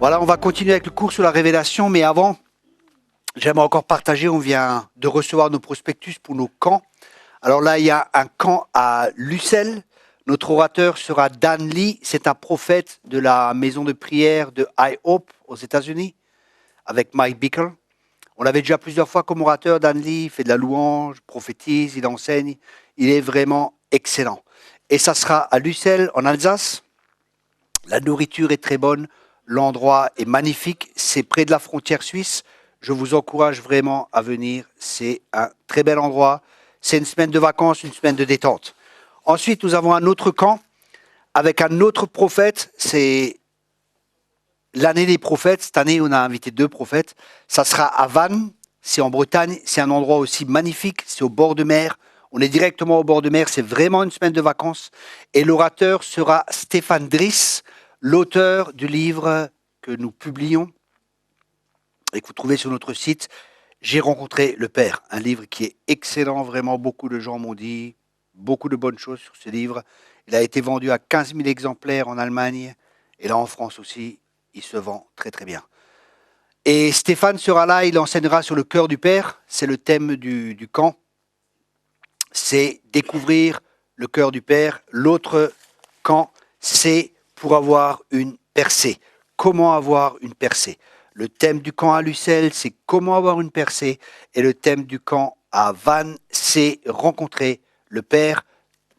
Voilà, on va continuer avec le cours sur la révélation, mais avant, j'aimerais encore partager, on vient de recevoir nos prospectus pour nos camps. Alors là, il y a un camp à Lucelle. Notre orateur sera Dan Lee, c'est un prophète de la maison de prière de I Hope aux États-Unis, avec Mike Bickle. On l'avait déjà plusieurs fois comme orateur, Dan Lee, il fait de la louange, prophétise, il enseigne, il est vraiment excellent. Et ça sera à Lucelle, en Alsace. La nourriture est très bonne, l'endroit est magnifique, c'est près de la frontière suisse. Je vous encourage vraiment à venir, c'est un très bel endroit. C'est une semaine de vacances, une semaine de détente. Ensuite, nous avons un autre camp avec un autre prophète, c'est l'année des prophètes. Cette année, on a invité 2 prophètes. Ça sera à Vannes, c'est en Bretagne, c'est un endroit aussi magnifique, c'est au bord de mer. On est directement au bord de mer, c'est vraiment une semaine de vacances. Et l'orateur sera Stéphane Driss, l'auteur du livre que nous publions et que vous trouvez sur notre site. J'ai rencontré le Père, un livre qui est excellent, vraiment beaucoup de gens m'ont dit beaucoup de bonnes choses sur ce livre. Il a été vendu à 15 000 exemplaires en Allemagne et là en France aussi, il se vend très très bien. Et Stéphane sera là, il enseignera sur le cœur du Père, c'est le thème du camp. C'est découvrir le cœur du Père. L'autre camp, c'est pour avoir une percée. Comment avoir une percée? Le thème du camp à Lucelle, c'est comment avoir une percée. Et le thème du camp à Vannes, c'est rencontrer le Père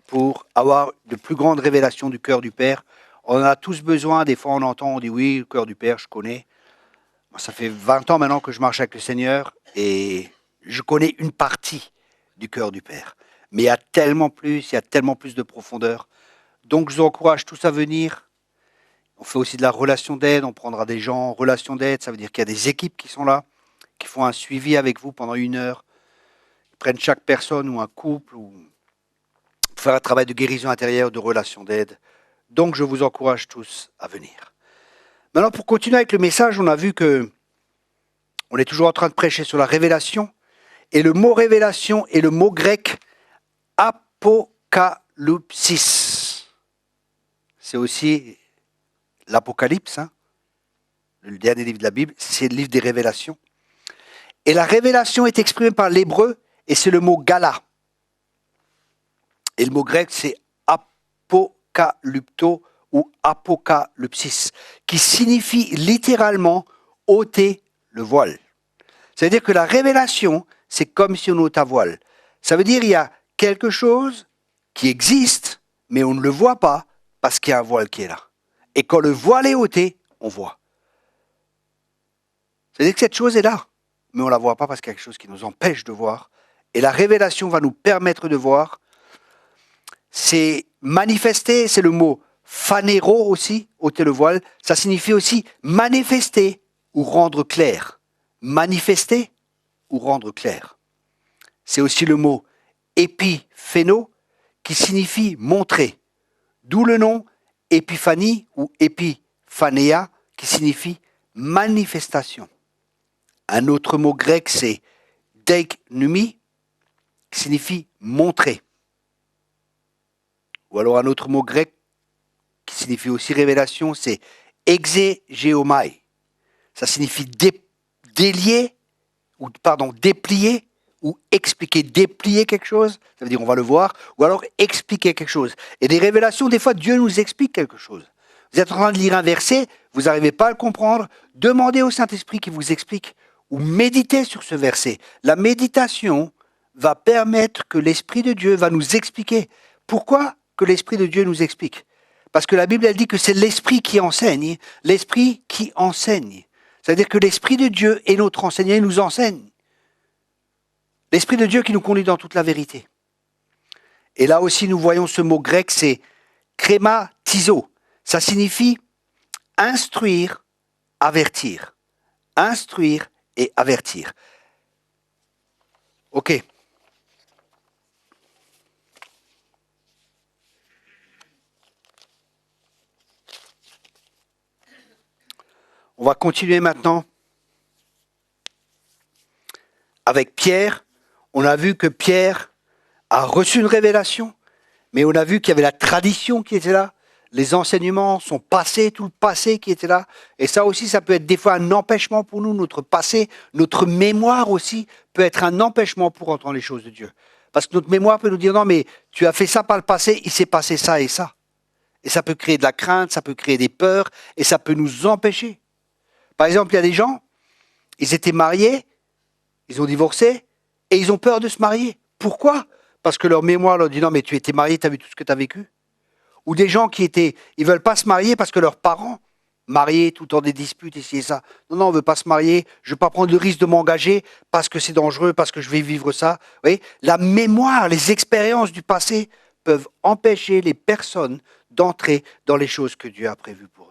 pour avoir de plus grandes révélations du cœur du Père. On en a tous besoin. Des fois, on entend, on dit oui, le cœur du Père, je connais. Moi, ça fait 20 ans maintenant que je marche avec le Seigneur et je connais une partie du cœur du Père. Mais il y a tellement plus de profondeur. Donc, je vous encourage tous à venir. On fait aussi de la relation d'aide, on prendra des gens en relation d'aide. Ça veut dire qu'il y a des équipes qui sont là, qui font un suivi avec vous pendant 1 heure. Ils prennent chaque personne ou un couple ou pour faire un travail de guérison intérieure, de relation d'aide. Donc, je vous encourage tous à venir. Maintenant, pour continuer avec le message, on a vu que on est toujours en train de prêcher sur la révélation. Et le mot révélation est le mot grec apocalypsis. C'est aussi l'Apocalypse, le dernier livre de la Bible, c'est le livre des révélations. Et la révélation est exprimée par l'hébreu et c'est le mot gala. Et le mot grec c'est apocalypto ou apocalypsis, qui signifie littéralement ôter le voile. C'est-à-dire que la révélation, c'est comme si on ôte un voile. Ça veut dire qu'il y a quelque chose qui existe, mais on ne le voit pas parce qu'il y a un voile qui est là. Et quand le voile est ôté, on voit. C'est-à-dire que cette chose est là, mais on ne la voit pas parce qu'il y a quelque chose qui nous empêche de voir. Et la révélation va nous permettre de voir. C'est manifester, c'est le mot phanero aussi, ôter le voile. Ça signifie aussi manifester ou rendre clair. Manifester ou rendre clair. C'est aussi le mot épiphéno qui signifie montrer. D'où le nom épiphanie ou épiphanéa qui signifie manifestation. Un autre mot grec c'est deiknumi qui signifie montrer. Ou alors un autre mot grec qui signifie aussi révélation c'est exégéomai. Ça signifie déplier ou expliquer. Déplier quelque chose, ça veut dire on va le voir, ou alors expliquer quelque chose. Et des révélations, des fois, Dieu nous explique quelque chose. Vous êtes en train de lire un verset, vous n'arrivez pas à le comprendre, demandez au Saint-Esprit qui vous explique, ou méditez sur ce verset. La méditation va permettre que l'Esprit de Dieu va nous expliquer. Pourquoi que l'Esprit de Dieu nous explique? Parce que la Bible, elle dit que c'est l'Esprit qui enseigne, l'Esprit qui enseigne. C'est-à-dire que l'Esprit de Dieu est notre enseignant, il nous enseigne. L'Esprit de Dieu qui nous conduit dans toute la vérité. Et là aussi, nous voyons ce mot grec, c'est krématizo. Ça signifie instruire, avertir. Instruire et avertir. Ok. On va continuer maintenant avec Pierre. On a vu que Pierre a reçu une révélation, mais on a vu qu'il y avait la tradition qui était là, les enseignements sont passés, tout le passé qui était là. Et ça aussi, ça peut être des fois un empêchement pour nous, notre passé, notre mémoire aussi peut être un empêchement pour entendre les choses de Dieu. Parce que notre mémoire peut nous dire, non, mais tu as fait ça par le passé, il s'est passé ça et ça. Et ça peut créer de la crainte, ça peut créer des peurs, et ça peut nous empêcher. Par exemple, il y a des gens, ils étaient mariés, ils ont divorcé, et ils ont peur de se marier. Pourquoi? Parce que leur mémoire leur dit, non, mais tu étais marié, tu as vu tout ce que tu as vécu. Ou des gens ils veulent pas se marier parce que leurs parents, mariés tout le temps des disputes, ici et ça. Non, non, on veut pas se marier, je veux pas prendre le risque de m'engager parce que c'est dangereux, parce que je vais vivre ça. Vous voyez, la mémoire, les expériences du passé peuvent empêcher les personnes d'entrer dans les choses que Dieu a prévues pour eux.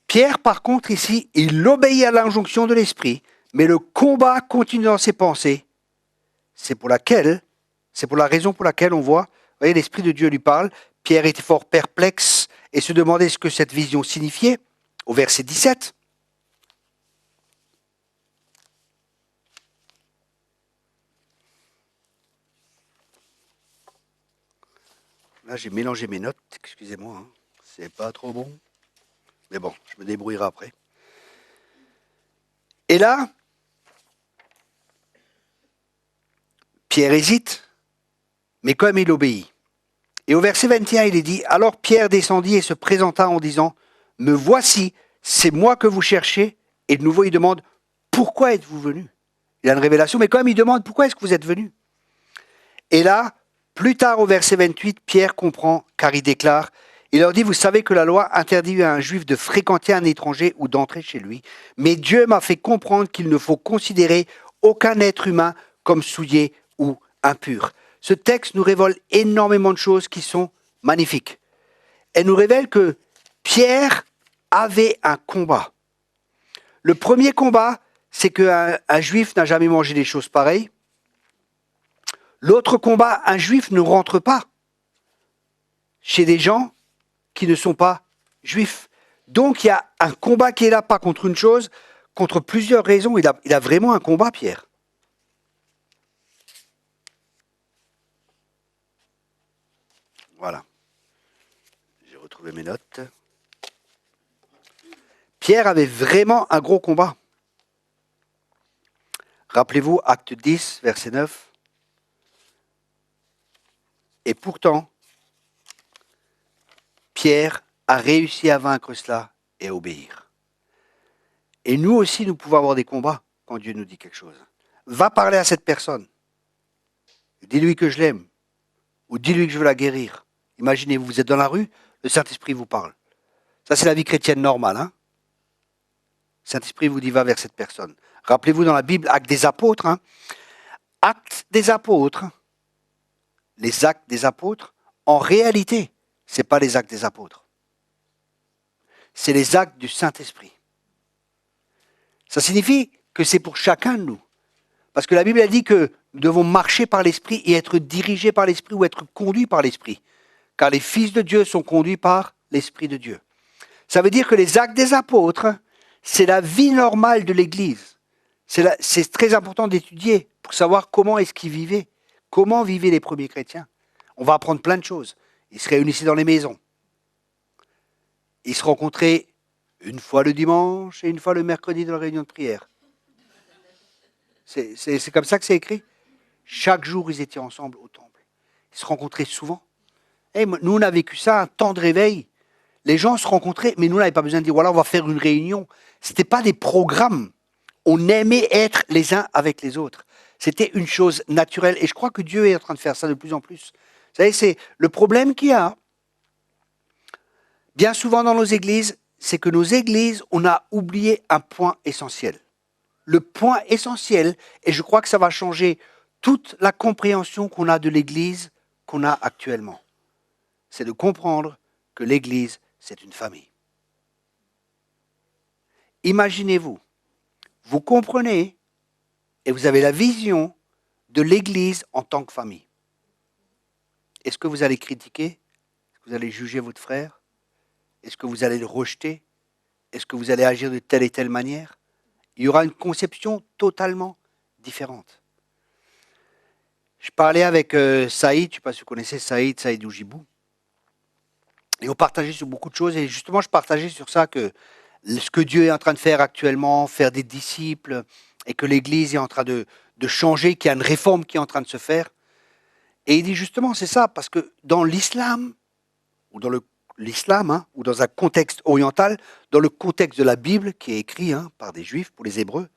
Pierre, par contre, ici, il obéit à l'injonction de l'Esprit, mais le combat continue dans ses pensées. C'est pour la raison pour laquelle on voit, vous voyez, l'Esprit de Dieu lui parle. Pierre était fort perplexe et se demandait ce que cette vision signifiait. Au verset 17. Là, j'ai mélangé mes notes, excusez-moi, hein. C'est pas trop bon. Mais bon, je me débrouillerai après. Et là, Pierre hésite, mais comme il obéit. Et au verset 21, il est dit, alors Pierre descendit et se présenta en disant, me voici, c'est moi que vous cherchez. Et de nouveau, il demande, pourquoi êtes-vous venu? Il a une révélation, mais quand même, il demande, pourquoi est-ce que vous êtes venu? Et là, plus tard au verset 28, Pierre comprend, car il déclare, il leur dit, vous savez que la loi interdit à un juif de fréquenter un étranger ou d'entrer chez lui, mais Dieu m'a fait comprendre qu'il ne faut considérer aucun être humain comme souillé ou impur. Ce texte nous révèle énormément de choses qui sont magnifiques. Elle nous révèle que Pierre avait un combat. Le premier combat, c'est qu'un juif n'a jamais mangé des choses pareilles. L'autre combat, un juif ne rentre pas chez des gens qui ne sont pas juifs. Donc il y a un combat qui est là, pas contre une chose, contre plusieurs raisons. Il a vraiment un combat, Pierre. Voilà. J'ai retrouvé mes notes. Pierre avait vraiment un gros combat. Rappelez-vous, acte 10, verset 9. Et pourtant, Pierre a réussi à vaincre cela et à obéir. Et nous aussi, nous pouvons avoir des combats quand Dieu nous dit quelque chose. Va parler à cette personne. Dis-lui que je l'aime. Ou dis-lui que je veux la guérir. Imaginez-vous, vous êtes dans la rue, le Saint-Esprit vous parle. Ça, c'est la vie chrétienne normale. Hein. Le Saint-Esprit vous dit, va vers cette personne. Rappelez-vous dans la Bible, Actes des Apôtres. Hein. Actes des Apôtres, les actes des apôtres, en réalité, ce n'est pas les actes des apôtres. C'est les actes du Saint-Esprit. Ça signifie que c'est pour chacun de nous. Parce que la Bible a dit que nous devons marcher par l'Esprit et être dirigés par l'Esprit ou être conduits par l'Esprit. Car les fils de Dieu sont conduits par l'Esprit de Dieu. Ça veut dire que les actes des apôtres, c'est la vie normale de l'Église. C'est très important d'étudier pour savoir comment est-ce qu'ils vivaient. Comment vivaient les premiers chrétiens. On va apprendre plein de choses. Ils se réunissaient dans les maisons. Ils se rencontraient une fois le dimanche et une fois le mercredi dans la réunion de prière. C'est comme ça que c'est écrit. Chaque jour, ils étaient ensemble au temple. Ils se rencontraient souvent. Et nous, on a vécu ça, un temps de réveil. Les gens se rencontraient, mais nous, on n'avait pas besoin de dire, voilà, on va faire une réunion. Ce n'était pas des programmes. On aimait être les uns avec les autres. C'était une chose naturelle. Et je crois que Dieu est en train de faire ça de plus en plus. Vous savez, c'est le problème qu'il y a, bien souvent dans nos églises, c'est que nos églises, on a oublié un point essentiel. Le point essentiel, et je crois que ça va changer toute la compréhension qu'on a de l'Église qu'on a actuellement, c'est de comprendre que l'Église, c'est une famille. Imaginez-vous, vous comprenez et vous avez la vision de l'Église en tant que famille. Est-ce que vous allez critiquer? Est-ce que vous allez juger votre frère? Est-ce que vous allez le rejeter? Est-ce que vous allez agir de telle et telle manière? Il y aura une conception totalement différente. Je parlais avec Saïd, je ne sais pas si vous connaissez Saïd Oujibou, et on partageait sur beaucoup de choses, et justement je partageais sur ça que ce que Dieu est en train de faire actuellement, faire des disciples, et que l'Église est en train de changer, qu'il y a une réforme qui est en train de se faire. Et il dit justement, c'est ça, parce que dans l'islam, ou dans l'islam, ou dans un contexte oriental, dans le contexte de la Bible, qui est écrit par des Juifs, pour les Hébreux,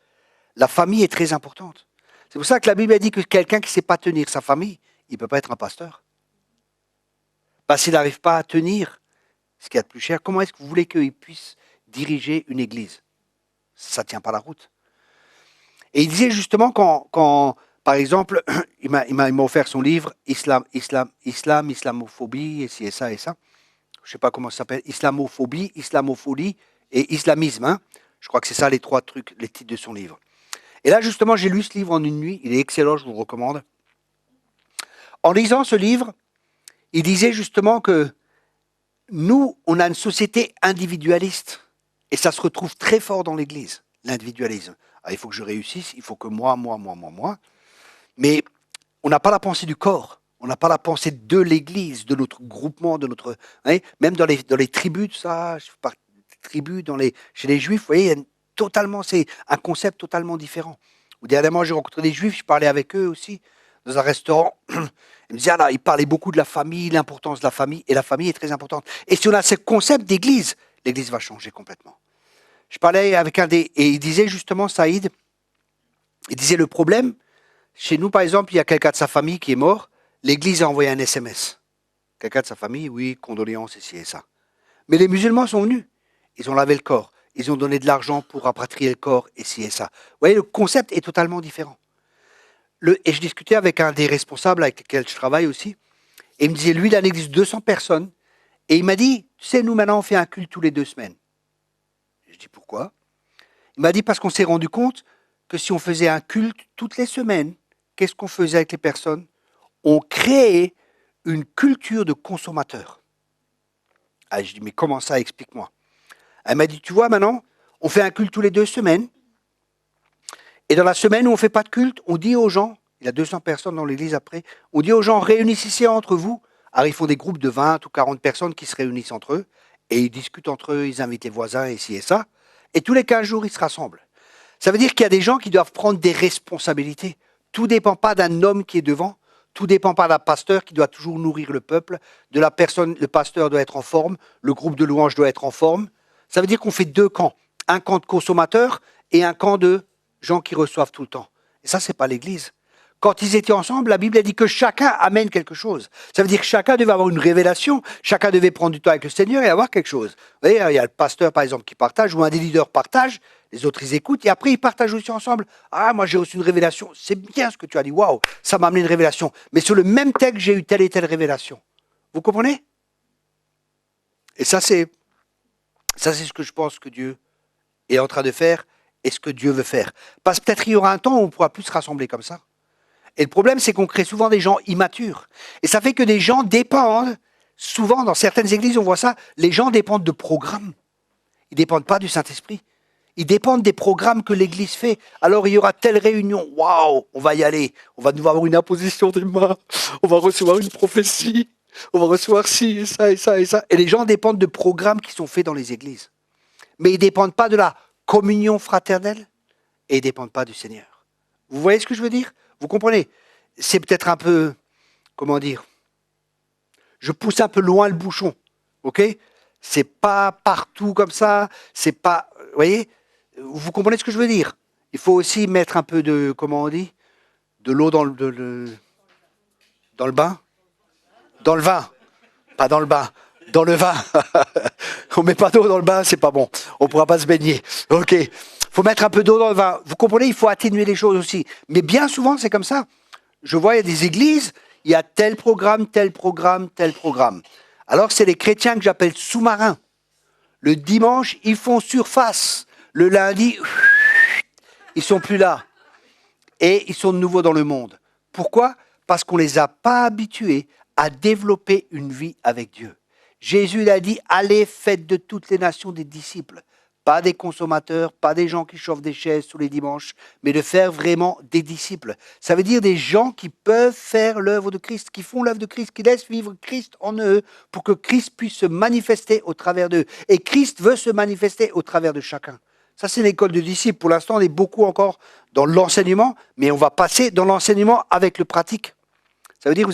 la famille est très importante. C'est pour ça que la Bible a dit que quelqu'un qui ne sait pas tenir sa famille, il ne peut pas être un pasteur. Parce qu'il n'arrive pas à tenir ce qu'il y a de plus cher. Comment est-ce que vous voulez qu'il puisse diriger une église? Ça ne tient pas la route. Et il disait justement quand par exemple, il m'a offert son livre Islamophobie, et ci et ça et ça. Je ne sais pas comment ça s'appelle, Islamophobie et islamisme. Je crois que c'est ça les trois trucs, les titres de son livre. Et là, justement, j'ai lu ce livre en une nuit. Il est excellent, je vous le recommande. En lisant ce livre, il disait justement que nous, on a une société individualiste. Et ça se retrouve très fort dans l'Église, l'individualisme. Alors, il faut que je réussisse, il faut que moi. Mais on n'a pas la pensée du corps. On n'a pas la pensée de l'Église, de notre groupement, de notre... même dans les tribus, tout ça, je fais partie des tribus, chez les Juifs, vous voyez, c'est un concept totalement différent. Dernièrement, j'ai rencontré des Juifs, je parlais avec eux aussi, dans un restaurant. Ils me disaient, ils parlaient beaucoup de la famille, l'importance de la famille, et la famille est très importante. Et si on a ce concept d'Église, l'Église va changer complètement. Je parlais avec et il disait justement, Saïd, il disait le problème, chez nous par exemple, il y a quelqu'un de sa famille qui est mort, l'Église a envoyé un SMS. Quelqu'un de sa famille, oui, condoléances, ici et ça. Mais les musulmans sont venus, ils ont lavé le corps, ils ont donné de l'argent pour rapatrier le corps, ici et ça. Vous voyez, le concept est totalement différent. Et je discutais avec un des responsables avec lesquels je travaille aussi, et il me disait, lui, il a une église de 200 personnes, et il m'a dit, tu sais, nous maintenant on fait un culte tous les 2 semaines. Je dis, pourquoi? Il m'a dit, parce qu'on s'est rendu compte que si on faisait un culte toutes les semaines, qu'est-ce qu'on faisait avec les personnes? On créait une culture de consommateur. Ah, je dis, mais comment ça? Explique-moi. Elle m'a dit, tu vois, maintenant, on fait un culte tous les 2 semaines, et dans la semaine où on ne fait pas de culte, on dit aux gens, il y a 200 personnes dans l'église après, on dit aux gens, réunissez entre vous. Alors ils font des groupes de 20 ou 40 personnes qui se réunissent entre eux, et ils discutent entre eux, ils invitent les voisins, et ci et ça, et tous les 15 jours, ils se rassemblent. Ça veut dire qu'il y a des gens qui doivent prendre des responsabilités. Tout ne dépend pas d'un homme qui est devant, tout ne dépend pas d'un pasteur qui doit toujours nourrir le peuple, de la personne, le pasteur doit être en forme, le groupe de louanges doit être en forme. Ça veut dire qu'on fait 2 camps, un camp de consommateurs et un camp de gens qui reçoivent tout le temps. Et ça, ce n'est pas l'Église. Quand ils étaient ensemble, la Bible a dit que chacun amène quelque chose. Ça veut dire que chacun devait avoir une révélation, chacun devait prendre du temps avec le Seigneur et avoir quelque chose. Vous voyez, il y a le pasteur, par exemple, qui partage, ou un des leaders partage, les autres, ils écoutent, et après, ils partagent aussi ensemble. Ah, moi, j'ai reçu une révélation. C'est bien ce que tu as dit. Waouh, ça m'a amené une révélation. Mais sur le même texte, j'ai eu telle et telle révélation. Vous comprenez? Et ça, c'est ce que je pense que Dieu est en train de faire et ce que Dieu veut faire. Parce que peut-être qu'il y aura un temps où on ne pourra plus se rassembler comme ça. Et le problème, c'est qu'on crée souvent des gens immatures. Et ça fait que des gens dépendent, souvent dans certaines églises, on voit ça, les gens dépendent de programmes. Ils ne dépendent pas du Saint-Esprit. Ils dépendent des programmes que l'église fait. Alors il y aura telle réunion, waouh, on va y aller. On va devoir avoir une imposition des mains. On va recevoir une prophétie. On va recevoir ci et ça et ça et ça. Et les gens dépendent de programmes qui sont faits dans les églises. Mais ils ne dépendent pas de la communion fraternelle et ils ne dépendent pas du Seigneur. Vous voyez ce que je veux dire? Vous comprenez? C'est peut-être un peu, comment dire, je pousse un peu loin le bouchon, ok? C'est pas partout comme ça, c'est pas, vous voyez? Vous comprenez ce que je veux dire? Il faut aussi mettre un peu de, comment on dit? De l'eau dans dans le bain? Dans le vin, pas dans le bain. Dans le vin. On met pas d'eau dans le bain, c'est pas bon. On pourra pas se baigner. Ok. Faut mettre un peu d'eau dans le vin. Vous comprenez, il faut atténuer les choses aussi. Mais bien souvent, c'est comme ça. Je vois, il y a des églises, il y a tel programme, tel programme, tel programme. Alors, c'est les chrétiens que j'appelle sous-marins. Le dimanche, ils font surface. Le lundi, ils sont plus là. Et ils sont de nouveau dans le monde. Pourquoi? Parce qu'on ne les a pas habitués à développer une vie avec Dieu. Jésus il a dit, allez, faites de toutes les nations des disciples. pas des consommateurs, pas des gens qui chauffent des chaises tous les dimanches, mais de faire vraiment des disciples. Ça veut dire des gens qui peuvent faire l'œuvre de Christ, qui font l'œuvre de Christ, qui laissent vivre Christ en eux pour que Christ puisse se manifester au travers d'eux. Et Christ veut se manifester au travers de chacun. Ça, c'est l'école de disciples. Pour l'instant, on est beaucoup encore dans l'enseignement, mais on va passer dans l'enseignement avec le pratique. Ça veut dire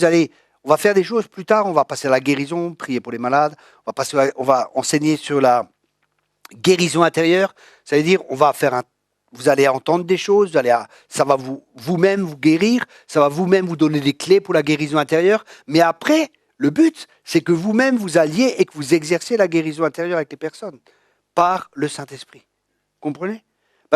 on va faire des choses plus tard, on va passer à la guérison, prier pour les malades, on va enseigner sur la guérison intérieure. Ça veut dire vous allez entendre des choses, ça va vous-même vous guérir, ça va vous-même vous donner des clés pour la guérison intérieure. Mais après, le but, c'est que vous-même vous alliez et que vous exerciez la guérison intérieure avec les personnes par le Saint-Esprit. Comprenez ?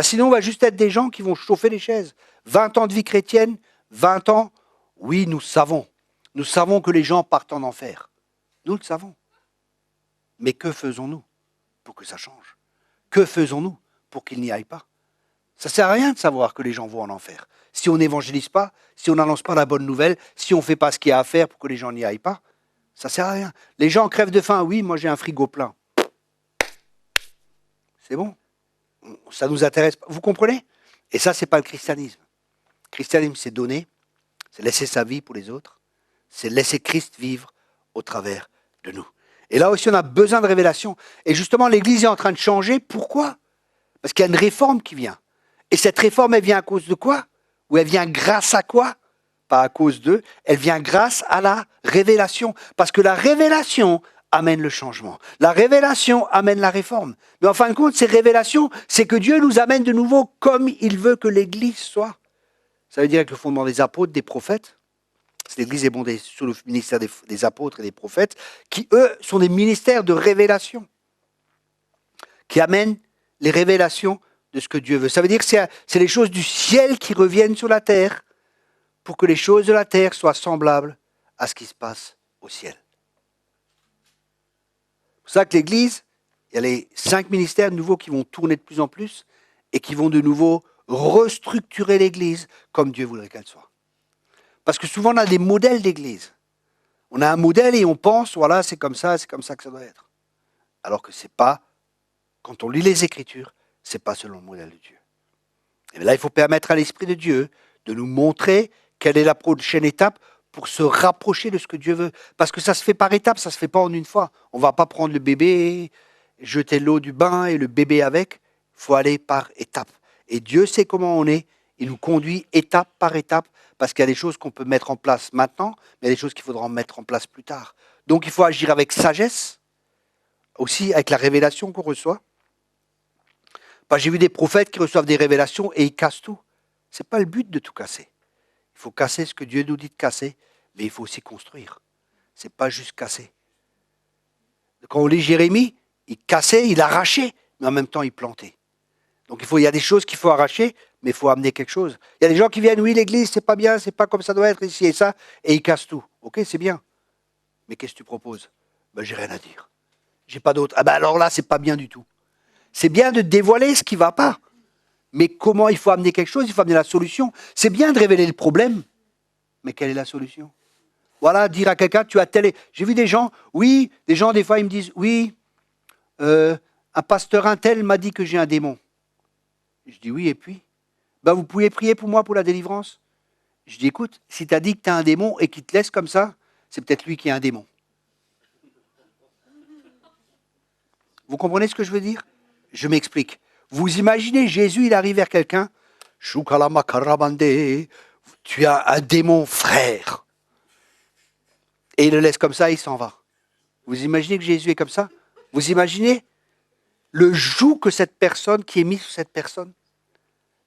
Sinon, on va juste être des gens qui vont chauffer les chaises. 20 ans de vie chrétienne, 20 ans, oui, nous savons. Nous savons que les gens partent en enfer. Nous le savons. Mais que faisons-nous pour que ça change? Que faisons-nous pour qu'ils n'y aillent pas? Ça ne sert à rien de savoir que les gens vont en enfer. Si on n'évangélise pas, si on n'annonce pas la bonne nouvelle, si on ne fait pas ce qu'il y a à faire pour que les gens n'y aillent pas, ça ne sert à rien. Les gens crèvent de faim. Oui, moi j'ai un frigo plein. C'est bon. Ça ne nous intéresse pas. Vous comprenez? Et ça, ce n'est pas le christianisme. Le christianisme, c'est donner, c'est laisser sa vie pour les autres, c'est laisser Christ vivre au travers de nous. Et là aussi, on a besoin de révélation. Et justement, l'Église est en train de changer. Pourquoi? Parce qu'il y a une réforme qui vient. Et cette réforme, elle vient à cause de quoi? Ou elle vient grâce à quoi? Pas à cause d'eux. Elle vient grâce à la révélation. Parce que la révélation amène le changement. La révélation amène la réforme. Mais en fin de compte, ces révélations, c'est que Dieu nous amène de nouveau comme il veut que l'Église soit. Ça veut dire avec le fondement des apôtres, des prophètes. L'Église est fondée sous le ministère des apôtres et des prophètes, qui, eux, sont des ministères de révélation, qui amènent les révélations de ce que Dieu veut. Ça veut dire que c'est les choses du ciel qui reviennent sur la terre, pour que les choses de la terre soient semblables à ce qui se passe au ciel. C'est pour ça que l'Église, il y a les 5 ministères nouveaux qui vont tourner de plus en plus, et qui vont de nouveau restructurer l'Église comme Dieu voudrait qu'elle soit. Parce que souvent, on a des modèles d'église. On a un modèle et on pense, voilà, c'est comme ça que ça doit être. Alors que c'est pas, quand on lit les Écritures, c'est pas selon le modèle de Dieu. Et là, il faut permettre à l'Esprit de Dieu de nous montrer quelle est la prochaine étape pour se rapprocher de ce que Dieu veut. Parce que ça se fait par étapes, ça se fait pas en une fois. On va pas prendre le bébé, jeter l'eau du bain et le bébé avec. Il faut aller par étapes. Et Dieu sait comment on est. Il nous conduit étape par étape. Parce qu'il y a des choses qu'on peut mettre en place maintenant, mais il y a des choses qu'il faudra mettre en place plus tard. Donc il faut agir avec sagesse, aussi avec la révélation qu'on reçoit. J'ai vu des prophètes qui reçoivent des révélations et ils cassent tout. Ce n'est pas le but de tout casser. Il faut casser ce que Dieu nous dit de casser, mais il faut aussi construire. Ce n'est pas juste casser. Quand on lit Jérémie, il cassait, il arrachait, mais en même temps il plantait. Donc il y a des choses qu'il faut arracher, mais il faut amener quelque chose. Il y a des gens qui viennent, oui, l'église, c'est pas bien, c'est pas comme ça doit être, ici et ça, et ils cassent tout. Ok, c'est bien. Mais qu'est-ce que tu proposes? J'ai rien à dire. J'ai pas d'autre. Alors là, c'est pas bien du tout. C'est bien de dévoiler ce qui va pas. Mais comment il faut amener quelque chose? Il faut amener la solution. C'est bien de révéler le problème, mais quelle est la solution? Voilà, dire à quelqu'un, tu as tel... J'ai vu des gens, des fois, ils me disent, oui, un pasteur un tel m'a dit que j'ai un démon. Je dis oui, et puis vous pouvez prier pour moi pour la délivrance? Je dis écoute, si tu as dit que tu as un démon et qu'il te laisse comme ça, c'est peut-être lui qui a un démon. Vous comprenez ce que je veux dire? Je m'explique. Vous imaginez Jésus, il arrive vers quelqu'un, tu as un démon, frère. Et il le laisse comme ça, il s'en va. Vous imaginez que Jésus est comme ça? Vous imaginez le joug que cette personne, qui est mis sur cette personne?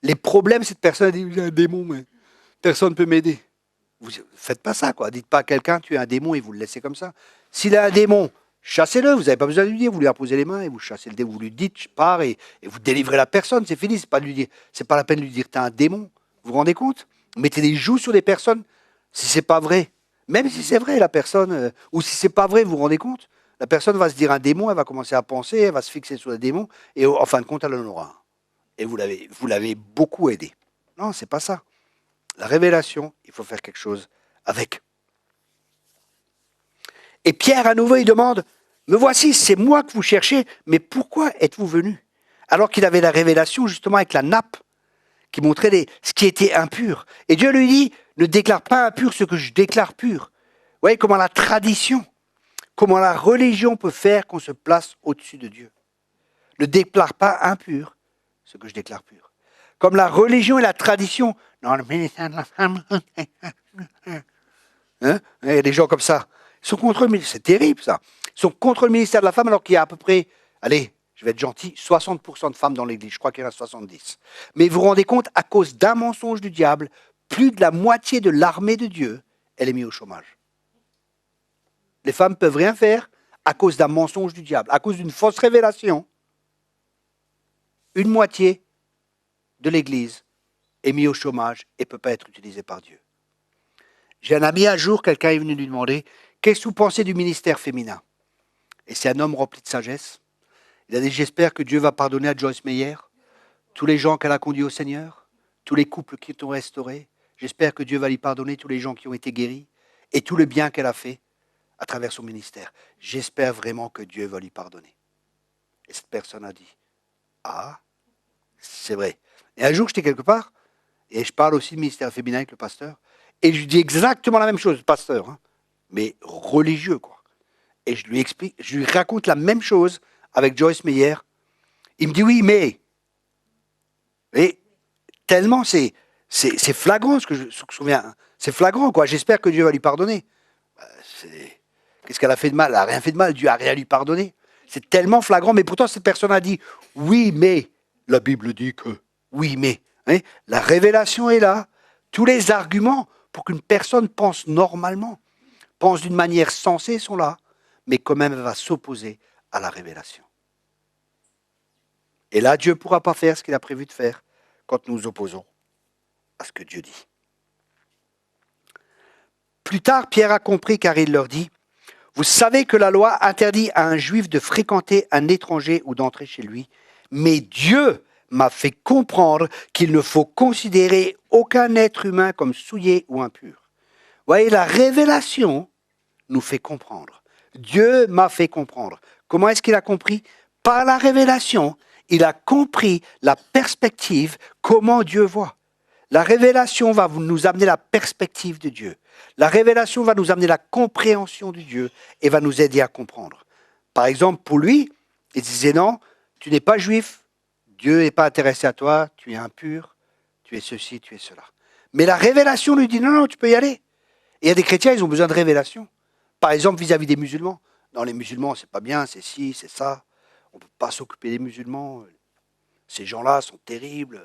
Les problèmes, cette personne a dit, j'ai un démon, mais personne ne peut m'aider. Vous ne faites pas ça, quoi. Dites pas à quelqu'un, tu es un démon, et vous le laissez comme ça. S'il a un démon, chassez-le, vous n'avez pas besoin de lui dire, vous lui imposez les mains, et vous chassez le démon, vous lui dites, je pars, et vous délivrez la personne, c'est fini, c'est pas la peine de lui dire, tu es un démon. Vous vous rendez compte? Mettez des jougs sur des personnes, si c'est pas vrai. Même si c'est vrai, la personne, ou si c'est pas vrai, vous vous rendez compte? La personne va se dire un démon, elle va commencer à penser, elle va se fixer sur le démon, et en fin de compte, elle en aura un. Et vous l'avez beaucoup aidé. Non, c'est pas ça. La révélation, il faut faire quelque chose avec. Et Pierre, à nouveau, il demande, me voici, c'est moi que vous cherchez, mais pourquoi êtes-vous venu? Alors qu'il avait la révélation justement avec la nappe qui montrait ce qui était impur. Et Dieu lui dit, ne déclare pas impur ce que je déclare pur. Vous voyez comment la tradition, comment la religion peut faire qu'on se place au-dessus de Dieu. Ne déclare pas impur ce que je déclare pur. Comme la religion et la tradition, non, le ministère de la femme, hein? Il y a des gens comme ça. Ils sont contre le ministère, c'est terrible ça. Ils sont contre le ministère de la femme alors qu'il y a à peu près, allez, je vais être gentil, 60% de femmes dans l'église, je crois qu'il y en a 70. Mais vous vous rendez compte, à cause d'un mensonge du diable, plus de la moitié de l'armée de Dieu, elle est mise au chômage. Les femmes ne peuvent rien faire à cause d'un mensonge du diable, à cause d'une fausse révélation. Une moitié de l'église est mise au chômage et ne peut pas être utilisée par Dieu. J'ai un ami un jour, quelqu'un est venu lui demander « Qu'est-ce que vous pensez du ministère féminin ?» Et c'est un homme rempli de sagesse. Il a dit « J'espère que Dieu va pardonner à Joyce Meyer, tous les gens qu'elle a conduits au Seigneur, tous les couples qui ont restaurés. J'espère que Dieu va lui pardonner tous les gens qui ont été guéris et tout le bien qu'elle a fait à travers son ministère. J'espère vraiment que Dieu va lui pardonner. » Et cette personne a dit « Ah, c'est vrai. » Et un jour, j'étais quelque part, et je parle aussi du ministère féminin avec le pasteur, et je lui dis exactement la même chose, le pasteur, hein, mais religieux, quoi. Et je lui explique, je lui raconte la même chose avec Joyce Meyer. Il me dit oui, mais tellement c'est flagrant ce que je me souviens. C'est flagrant, quoi. J'espère que Dieu va lui pardonner. Qu'est-ce qu'elle a fait de mal? Elle n'a rien fait de mal. Dieu n'a rien à lui pardonner. C'est tellement flagrant, mais pourtant cette personne a dit oui, mais la Bible dit que oui, mais hein, la révélation est là. Tous les arguments pour qu'une personne pense normalement, pense d'une manière sensée sont là, mais quand même elle va s'opposer à la révélation. Et là, Dieu ne pourra pas faire ce qu'il a prévu de faire quand nous nous opposons à ce que Dieu dit. Plus tard, Pierre a compris car il leur dit « Vous savez que la loi interdit à un juif de fréquenter un étranger ou d'entrer chez lui, mais Dieu m'a fait comprendre qu'il ne faut considérer aucun être humain comme souillé ou impur. » Vous voyez, la révélation nous fait comprendre. Dieu m'a fait comprendre. Comment est-ce qu'il a compris? Par la révélation, il a compris la perspective, comment Dieu voit. La révélation va nous amener la perspective de Dieu. La révélation va nous amener la compréhension de Dieu et va nous aider à comprendre. Par exemple, pour lui, il disait non, tu n'es pas juif, Dieu n'est pas intéressé à toi, tu es impur, tu es ceci, tu es cela. Mais la révélation lui dit non, non, tu peux y aller. Et il y a des chrétiens, ils ont besoin de révélation. Par exemple, vis-à-vis des musulmans. Non, les musulmans, c'est pas bien, c'est ci, c'est ça. On ne peut pas s'occuper des musulmans. Ces gens-là sont terribles.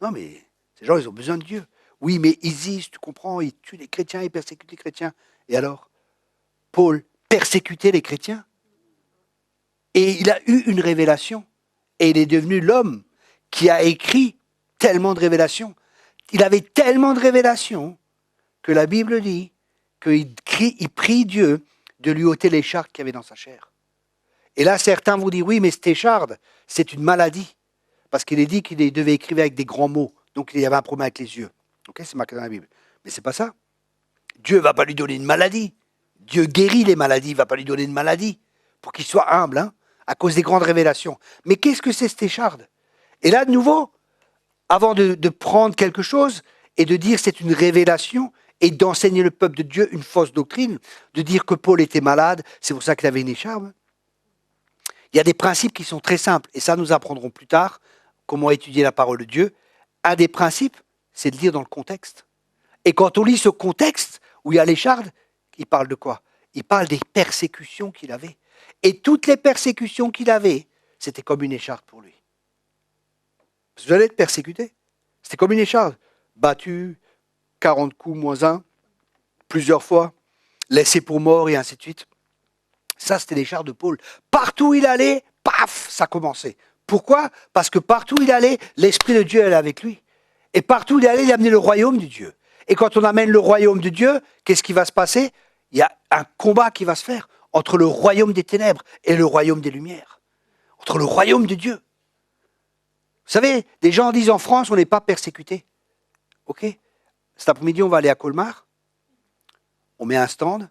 Non, mais ces gens, ils ont besoin de Dieu. Oui, mais ISIS, tu comprends, ils tuent les chrétiens, ils persécutent les chrétiens. Et alors, Paul persécutait les chrétiens. Et il a eu une révélation. Et il est devenu l'homme qui a écrit tellement de révélations. Il avait tellement de révélations que la Bible dit qu'il prie Dieu de lui ôter l'écharde qu'il y avait dans sa chair. Et là, certains vont dire, oui, mais cette écharde, c'est une maladie. Parce qu'il est dit qu'il devait écrire avec des grands mots. Donc il y avait un problème avec les yeux. Ok, c'est marqué dans la Bible. Mais c'est pas ça. Dieu ne va pas lui donner une maladie. Dieu guérit les maladies, il ne va pas lui donner une maladie. Pour qu'il soit humble, hein, à cause des grandes révélations. Mais qu'est-ce que c'est cette écharde? Et là, de nouveau, avant de prendre quelque chose et de dire c'est une révélation, et d'enseigner le peuple de Dieu une fausse doctrine, de dire que Paul était malade, c'est pour ça qu'il avait une écharde. Il y a des principes qui sont très simples, et ça nous apprendrons plus tard, comment étudier la parole de Dieu. Un des principes, c'est de lire dans le contexte. Et quand on lit ce contexte, où il y a l'écharde, il parle de quoi? Il parle des persécutions qu'il avait. Et toutes les persécutions qu'il avait, c'était comme une écharde pour lui. Vous allez être persécuté. C'était comme une écharde. Battu, 40 coups moins 1, plusieurs fois, laissé pour mort et ainsi de suite. Ça, c'était l'écharde de Paul. Partout où il allait, paf, ça commençait. Pourquoi? Parce que partout où il allait, l'Esprit de Dieu allait avec lui. Et partout où il allait, il amenait le royaume de Dieu. Et quand on amène le royaume de Dieu, qu'est-ce qui va se passer? Il y a un combat qui va se faire entre le royaume des ténèbres et le royaume des lumières. Entre le royaume de Dieu. Vous savez, des gens disent en France, on n'est pas persécuté. Ok? Cet après-midi, on va aller à Colmar. On met un stand.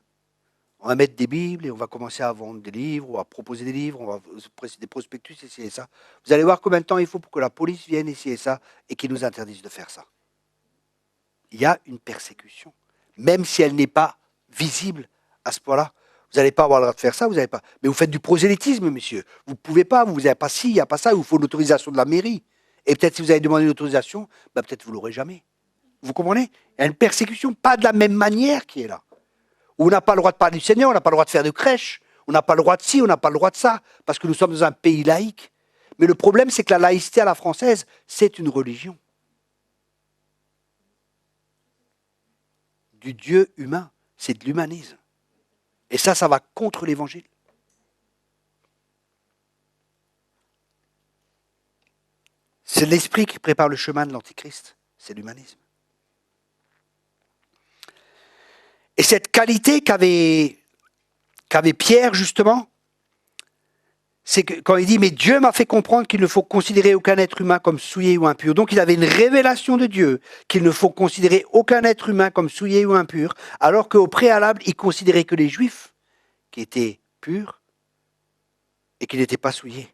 On va mettre des Bibles et on va commencer à vendre des livres, ou à proposer des livres, on va presser des prospectus, ici et ça. Vous allez voir combien de temps il faut pour que la police vienne ici et ça, et qu'ils nous interdisent de faire ça. Il y a une persécution, même si elle n'est pas visible à ce point-là. Vous n'allez pas avoir le droit de faire ça, vous n'avez pas. Mais vous faites du prosélytisme, monsieur. Vous ne pouvez pas, vous n'avez pas ci, il n'y a pas ça, il vous faut l'autorisation de la mairie. Et peut-être si vous avez demandé l'autorisation, bah peut-être vous ne l'aurez jamais. Vous comprenez? Il y a une persécution, pas de la même manière qui est là. Où on n'a pas le droit de parler du Seigneur, on n'a pas le droit de faire de crèche, on n'a pas le droit de ci, on n'a pas le droit de ça, parce que nous sommes dans un pays laïque. Mais le problème, c'est que la laïcité à la française, c'est une religion. Du Dieu humain, c'est de l'humanisme. Et ça va contre l'évangile. C'est l'esprit qui prépare le chemin de l'Antichrist, c'est l'humanisme. Et cette qualité qu'avait Pierre, justement, c'est que quand il dit « Mais Dieu m'a fait comprendre qu'il ne faut considérer aucun être humain comme souillé ou impur. » Donc il avait une révélation de Dieu qu'il ne faut considérer aucun être humain comme souillé ou impur, alors qu'au préalable, il considérait que les Juifs qui étaient purs et qui n'étaient pas souillés.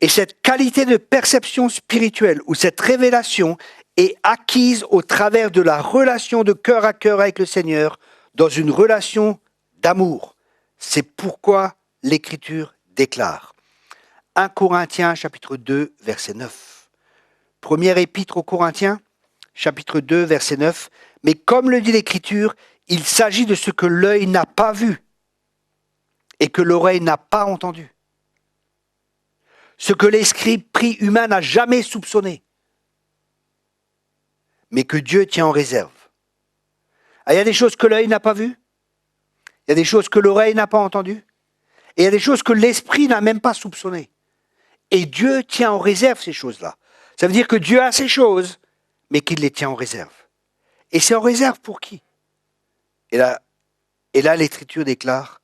Et cette qualité de perception spirituelle, ou cette révélation, est acquise au travers de la relation de cœur à cœur avec le Seigneur, dans une relation d'amour. C'est pourquoi l'Écriture déclare. 1 Corinthiens, chapitre 2, verset 9. Première épître aux Corinthiens, chapitre 2, verset 9. Mais comme le dit l'Écriture, il s'agit de ce que l'œil n'a pas vu et que l'oreille n'a pas entendu. Ce que l'esprit humain n'a jamais soupçonné, mais que Dieu tient en réserve. Ah, il y a des choses que l'œil n'a pas vues, il y a des choses que l'oreille n'a pas entendues, et il y a des choses que l'esprit n'a même pas soupçonnées. Et Dieu tient en réserve ces choses-là. Ça veut dire que Dieu a ces choses, mais qu'il les tient en réserve. Et c'est en réserve pour qui? Et là, l'Écriture déclare,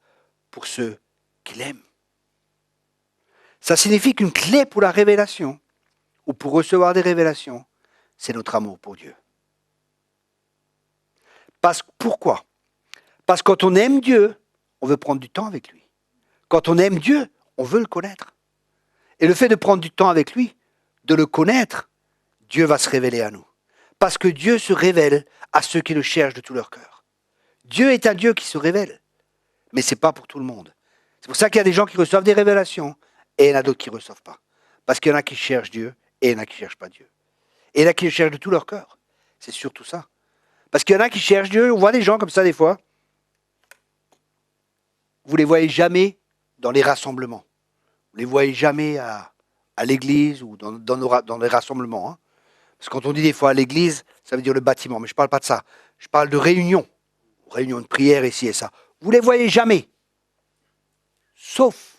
pour ceux qu'il aime. Ça signifie qu'une clé pour la révélation, ou pour recevoir des révélations, c'est notre amour pour Dieu. Pourquoi? Parce que quand on aime Dieu, on veut prendre du temps avec lui. Quand on aime Dieu, on veut le connaître. Et le fait de prendre du temps avec lui, de le connaître, Dieu va se révéler à nous. Parce que Dieu se révèle à ceux qui le cherchent de tout leur cœur. Dieu est un Dieu qui se révèle, mais ce n'est pas pour tout le monde. C'est pour ça qu'il y a des gens qui reçoivent des révélations, et il y en a d'autres qui ne reçoivent pas. Parce qu'il y en a qui cherchent Dieu, et il y en a qui ne cherchent pas Dieu. Et il y en a qui le cherchent de tout leur cœur. C'est surtout ça. Parce qu'il y en a qui cherchent Dieu, on voit des gens comme ça des fois. Vous ne les voyez jamais dans les rassemblements. Vous ne les voyez jamais à l'église ou dans les rassemblements. Hein. Parce que quand on dit des fois à l'église, ça veut dire le bâtiment. Mais je ne parle pas de ça. Je parle de réunions. Réunions de prière ici et ça. Vous ne les voyez jamais. Sauf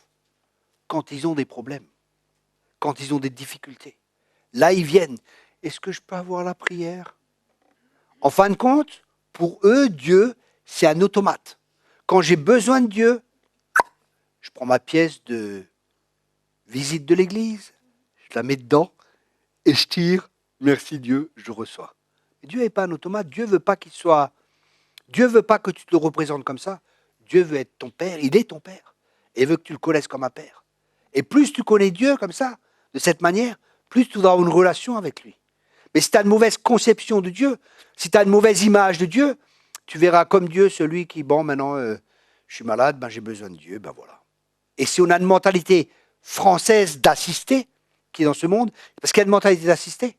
quand ils ont des problèmes. Quand ils ont des difficultés. Là, ils viennent. Est-ce que je peux avoir la prière? En fin de compte, pour eux, Dieu, c'est un automate. Quand j'ai besoin de Dieu, je prends ma pièce de visite de l'église, je la mets dedans et je tire. Merci Dieu, je reçois. Mais Dieu n'est pas un automate. Dieu veut pas qu'il soit. Dieu veut pas que tu te le représentes comme ça. Dieu veut être ton père. Il est ton père. Et il veut que tu le connaisses comme un père. Et plus tu connais Dieu comme ça, de cette manière, plus tu vas avoir une relation avec lui. Mais si tu as une mauvaise conception de Dieu, si tu as une mauvaise image de Dieu, tu verras comme Dieu celui qui, bon, maintenant, je suis malade, ben, j'ai besoin de Dieu, ben voilà. Et si on a une mentalité française d'assister, qui est dans ce monde, parce qu'il y a une mentalité d'assister.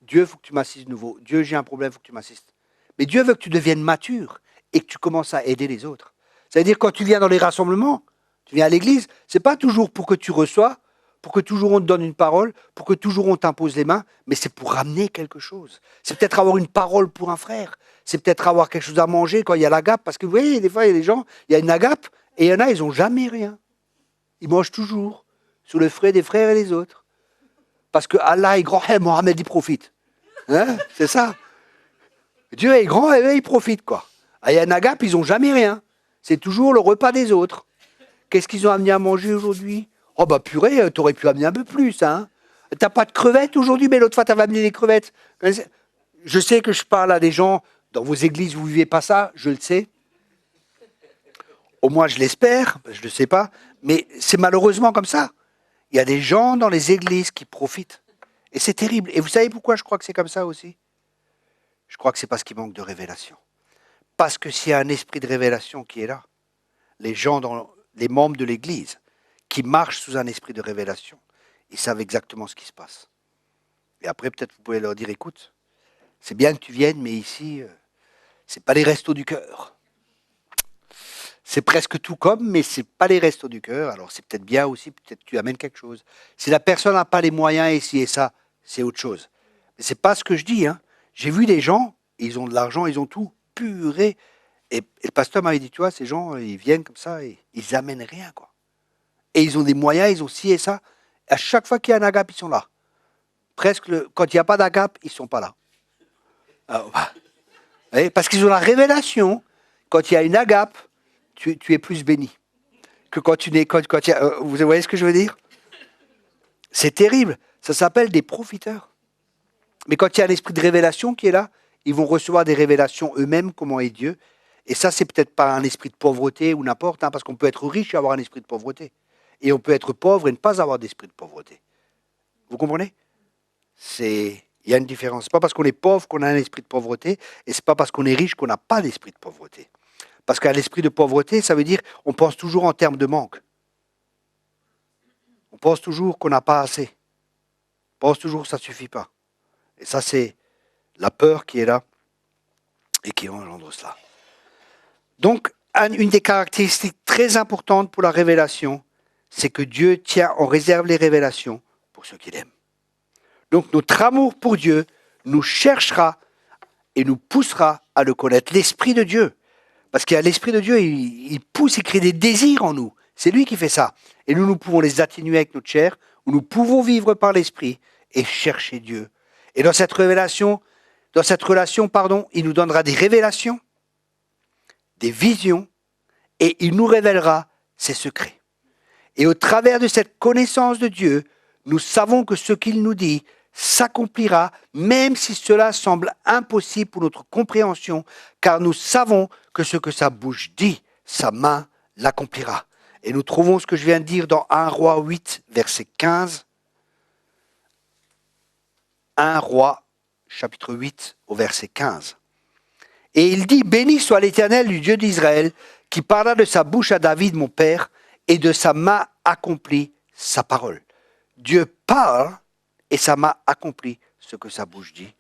Dieu, il faut que tu m'assistes de nouveau. Dieu, j'ai un problème, il faut que tu m'assistes. Mais Dieu veut que tu deviennes mature et que tu commences à aider les autres. Ça veut dire quand tu viens dans les rassemblements, tu viens à l'église, c'est pas toujours pour que tu reçois, pour que toujours on te donne une parole, pour que toujours on t'impose les mains, mais c'est pour ramener quelque chose. C'est peut-être avoir une parole pour un frère, c'est peut-être avoir quelque chose à manger quand il y a l'agape, parce que vous voyez, des fois, il y a des gens, il y a une agape, et il y en a, ils n'ont jamais rien. Ils mangent toujours, sous le frais des frères et des autres. Parce que Allah est grand, et Mohamed, il profite. Hein, c'est ça. Dieu est grand, et il profite, quoi. Il y a une agape, ils n'ont jamais rien. C'est toujours le repas des autres. Qu'est-ce qu'ils ont amené à manger aujourd'hui? Oh bah purée, t'aurais pu amener un peu plus, hein. T'as pas de crevettes aujourd'hui, mais l'autre fois t'avais amené des crevettes. Je sais que je parle à des gens, dans vos églises vous vivez pas ça, je le sais. Au moins, je l'espère, je ne le sais pas, mais c'est malheureusement comme ça. Il y a des gens dans les églises qui profitent. Et c'est terrible. Et vous savez pourquoi je crois que c'est comme ça aussi? Je crois que c'est parce qu'il manque de révélation. Parce que s'il y a un esprit de révélation qui est là, les membres de l'église qui marchent sous un esprit de révélation, ils savent exactement ce qui se passe. Et après, peut-être vous pouvez leur dire, écoute, c'est bien que tu viennes, mais ici, c'est pas les restos du cœur. C'est presque tout comme, mais c'est pas les restos du cœur. Alors c'est peut-être bien aussi, peut-être tu amènes quelque chose. Si la personne n'a pas les moyens ici et ça, c'est autre chose. Mais c'est pas ce que je dis. Hein. J'ai vu des gens, ils ont de l'argent, ils ont tout, purée. Et le pasteur m'avait dit, tu vois, ces gens, ils viennent comme ça et ils amènent rien, quoi. Et ils ont des moyens, ils ont ci et ça. À chaque fois qu'il y a un agape, ils sont là. Quand il n'y a pas d'agape, ils ne sont pas là. Alors, parce qu'ils ont la révélation. Quand il y a une agape, tu es plus béni que quand tu n'es. Vous voyez ce que je veux dire? C'est terrible. Ça s'appelle des profiteurs. Mais quand il y a un esprit de révélation qui est là, ils vont recevoir des révélations eux-mêmes, comment est Dieu. Et ça, c'est peut-être pas un esprit de pauvreté ou n'importe, hein, parce qu'on peut être riche et avoir un esprit de pauvreté. Et on peut être pauvre et ne pas avoir d'esprit de pauvreté. Vous comprenez? Il y a une différence. Ce n'est pas parce qu'on est pauvre qu'on a un esprit de pauvreté, et ce n'est pas parce qu'on est riche qu'on n'a pas d'esprit de pauvreté. Parce qu'un esprit de pauvreté, ça veut dire on pense toujours en termes de manque. On pense toujours qu'on n'a pas assez. On pense toujours que ça ne suffit pas. Et ça, c'est la peur qui est là et qui engendre cela. Donc, une des caractéristiques très importantes pour la révélation, c'est que Dieu tient en réserve les révélations pour ceux qu'il aime. Donc, notre amour pour Dieu nous cherchera et nous poussera à le connaître. L'Esprit de Dieu, parce qu'il y a l'Esprit de Dieu, il pousse, il crée des désirs en nous. C'est lui qui fait ça. Et nous pouvons les atténuer avec notre chair, ou nous pouvons vivre par l'Esprit et chercher Dieu. Et dans cette relation, il nous donnera des révélations, des visions, et il nous révélera ses secrets. Et au travers de cette connaissance de Dieu, nous savons que ce qu'il nous dit s'accomplira, même si cela semble impossible pour notre compréhension, car nous savons que ce que sa bouche dit, sa main l'accomplira. Et nous trouvons ce que je viens de dire dans 1 Roi 8, verset 15. 1 Roi, chapitre 8, au verset 15. Et il dit, béni soit l'Éternel du Dieu d'Israël, qui parla de sa bouche à David, mon père, et de sa main accomplit sa parole. Dieu parle et sa main accomplit ce que sa bouche dit.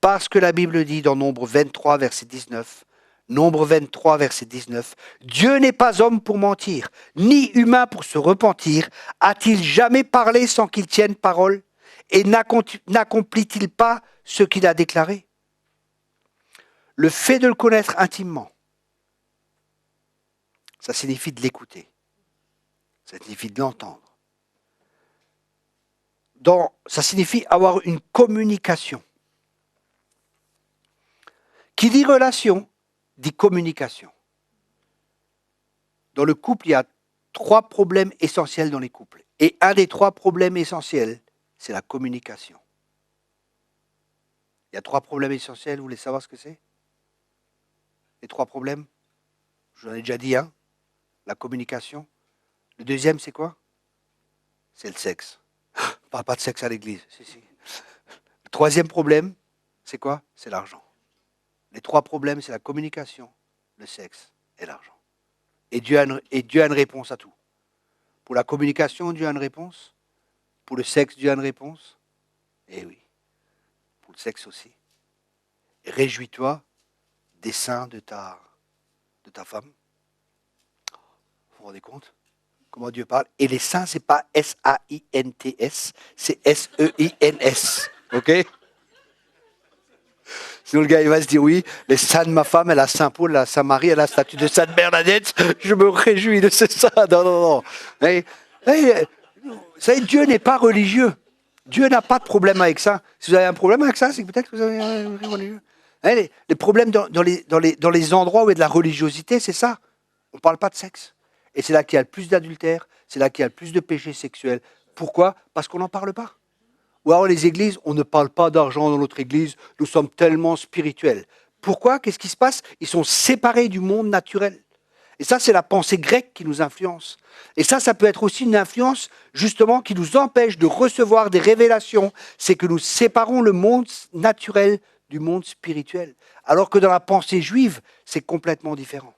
Parce que la Bible dit dans Nombre 23, verset 19, Nombre 23, verset 19, Dieu n'est pas homme pour mentir, ni humain pour se repentir. A-t-il jamais parlé sans qu'il tienne parole? Et n'accomplit-il pas ce qu'il a déclaré? Le fait de le connaître intimement, ça signifie de l'écouter. Ça signifie de l'entendre. Ça signifie avoir une communication. Qui dit relation, dit communication. Dans le couple, il y a 3 problèmes essentiels dans les couples. Et un des 3 problèmes essentiels, c'est la communication. Il y a 3 problèmes essentiels, vous voulez savoir ce que c'est? Les 3 problèmes? Je vous en ai déjà dit un. La communication. Le deuxième, c'est quoi? C'est le sexe. On ne parle pas de sexe à l'église. Si. Le troisième problème, c'est quoi? C'est l'argent. Les 3 problèmes, c'est la communication, le sexe et l'argent. Et Dieu a une réponse à tout. Pour la communication, Dieu a une réponse. Pour le sexe, Dieu a une réponse. Eh oui. Pour le sexe aussi. Et réjouis-toi des seins de ta femme. Vous vous rendez compte? Comment Dieu parle. Et les seins, c'est pas S-A-I-N-T-S, c'est S-E-I-N-S. OK? Sinon, le gars, il va se dire, oui, les seins de ma femme, elle a Saint-Paul, elle a Saint-Marie, elle a la statue de Sainte Bernadette, je me réjouis de ce sein. Non. Vous savez, Dieu n'est pas religieux. Dieu n'a pas de problème avec ça. Si vous avez un problème avec ça, c'est que peut-être que vous avez un religieux. Les problèmes dans les endroits où il y a de la religiosité, c'est ça. On ne parle pas de sexe. Et c'est là qu'il y a le plus d'adultère, c'est là qu'il y a le plus de péchés sexuels. Pourquoi? Parce qu'on n'en parle pas. Ou alors les églises, on ne parle pas d'argent dans notre église, nous sommes tellement spirituels. Pourquoi? Qu'est-ce qui se passe? Ils sont séparés du monde naturel. Et ça, c'est la pensée grecque qui nous influence. Et ça peut être aussi une influence, justement, qui nous empêche de recevoir des révélations. C'est que nous séparons le monde naturel du monde spirituel. Alors que dans la pensée juive, c'est complètement différent.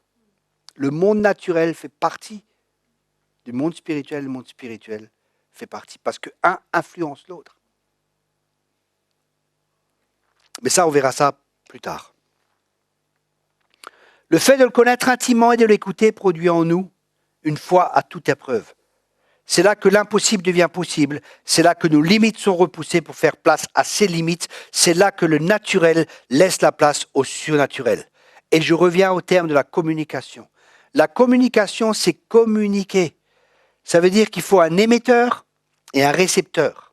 Le monde naturel fait partie du monde spirituel, le monde spirituel fait partie. Parce que un influence l'autre. Mais ça, on verra ça plus tard. Le fait de le connaître intimement et de l'écouter produit en nous une foi à toute épreuve. C'est là que l'impossible devient possible. C'est là que nos limites sont repoussées pour faire place à ses limites. C'est là que le naturel laisse la place au surnaturel. Et je reviens au terme de la communication. La communication, c'est communiquer. Ça veut dire qu'il faut un émetteur et un récepteur.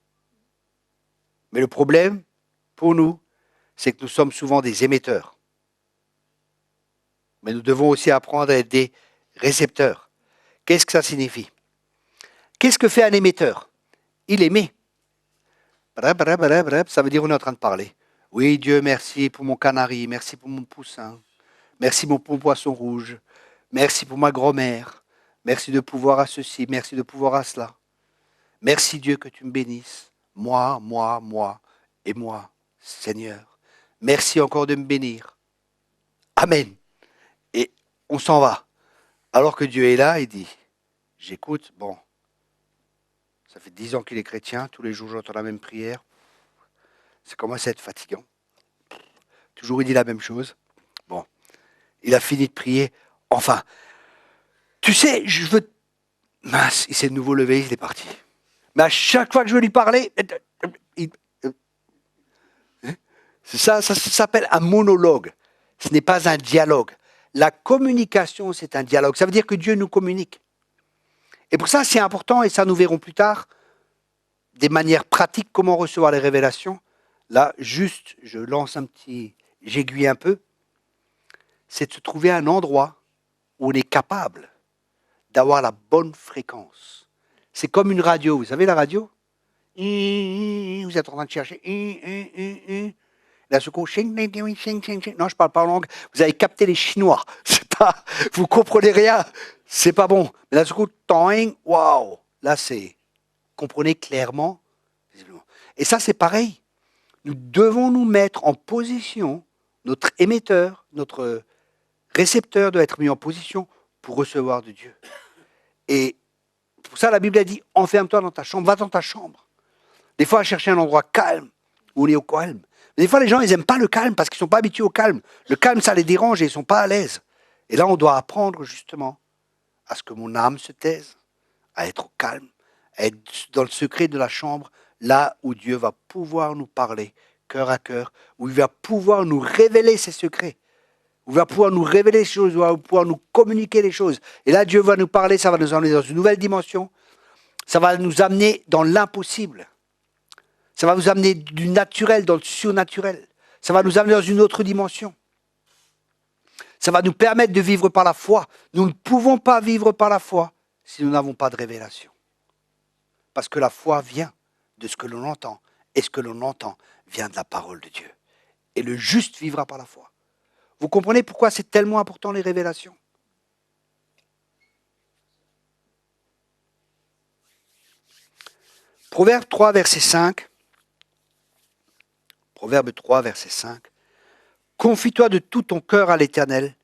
Mais le problème, pour nous, c'est que nous sommes souvent des émetteurs. Mais nous devons aussi apprendre à être des récepteurs. Qu'est-ce que ça signifie? Qu'est-ce que fait un émetteur? Il émet. Ça veut dire qu'on est en train de parler. Oui, Dieu, merci pour mon canari, merci pour mon poussin, merci pour mon poisson rouge, merci pour ma grand-mère, merci de pouvoir à ceci, merci de pouvoir à cela. Merci Dieu que tu me bénisses, moi, et moi, Seigneur. Merci encore de me bénir. Amen. Et on s'en va. Alors que Dieu est là, il dit, j'écoute, bon, ça fait 10 ans qu'il est chrétien, tous les jours j'entends la même prière. Ça commence à être fatigant. Toujours il dit la même chose. Bon, il a fini de prier. Enfin, tu sais, je veux... Mince, il s'est de nouveau levé, il est parti. Mais à chaque fois que je veux lui parler, ça s'appelle un monologue. Ce n'est pas un dialogue. La communication, c'est un dialogue. Ça veut dire que Dieu nous communique. Et pour ça, c'est important, et ça nous verrons plus tard, des manières pratiques, comment recevoir les révélations. Là, juste, je lance j'aiguille un peu, c'est de se trouver un endroit où on est capable d'avoir la bonne fréquence. C'est comme une radio, vous savez la radio? Vous êtes en train de chercher. Là, ce coup, non, je parle pas en langue. Vous avez capté les Chinois. C'est pas, vous comprenez rien. C'est pas bon. Mais là, ce coup, waouh. Là, c'est, comprenez clairement. Et ça, c'est pareil. Nous devons nous mettre en position. Notre émetteur, notre récepteur doit être mis en position pour recevoir de Dieu. Et pour ça, la Bible a dit, enferme-toi dans ta chambre, va dans ta chambre. Des fois, à chercher un endroit calme, où on est au calme. Mais des fois, les gens, ils n'aiment pas le calme parce qu'ils ne sont pas habitués au calme. Le calme, ça les dérange et ils ne sont pas à l'aise. Et là, on doit apprendre justement à ce que mon âme se taise, à être au calme, à être dans le secret de la chambre, là où Dieu va pouvoir nous parler, cœur à cœur, où il va pouvoir nous révéler ses secrets, où il va pouvoir nous révéler les choses, où il va pouvoir nous communiquer les choses. Et là, Dieu va nous parler, ça va nous emmener dans une nouvelle dimension, ça va nous amener dans l'impossible. Ça va nous amener du naturel dans le surnaturel. Ça va nous amener dans une autre dimension. Ça va nous permettre de vivre par la foi. Nous ne pouvons pas vivre par la foi si nous n'avons pas de révélation. Parce que la foi vient de ce que l'on entend. Et ce que l'on entend vient de la parole de Dieu. Et le juste vivra par la foi. Vous comprenez pourquoi c'est tellement important les révélations? Proverbe 3, verset 5. Proverbe 3, verset 5. Confie-toi de tout ton cœur à l'Éternel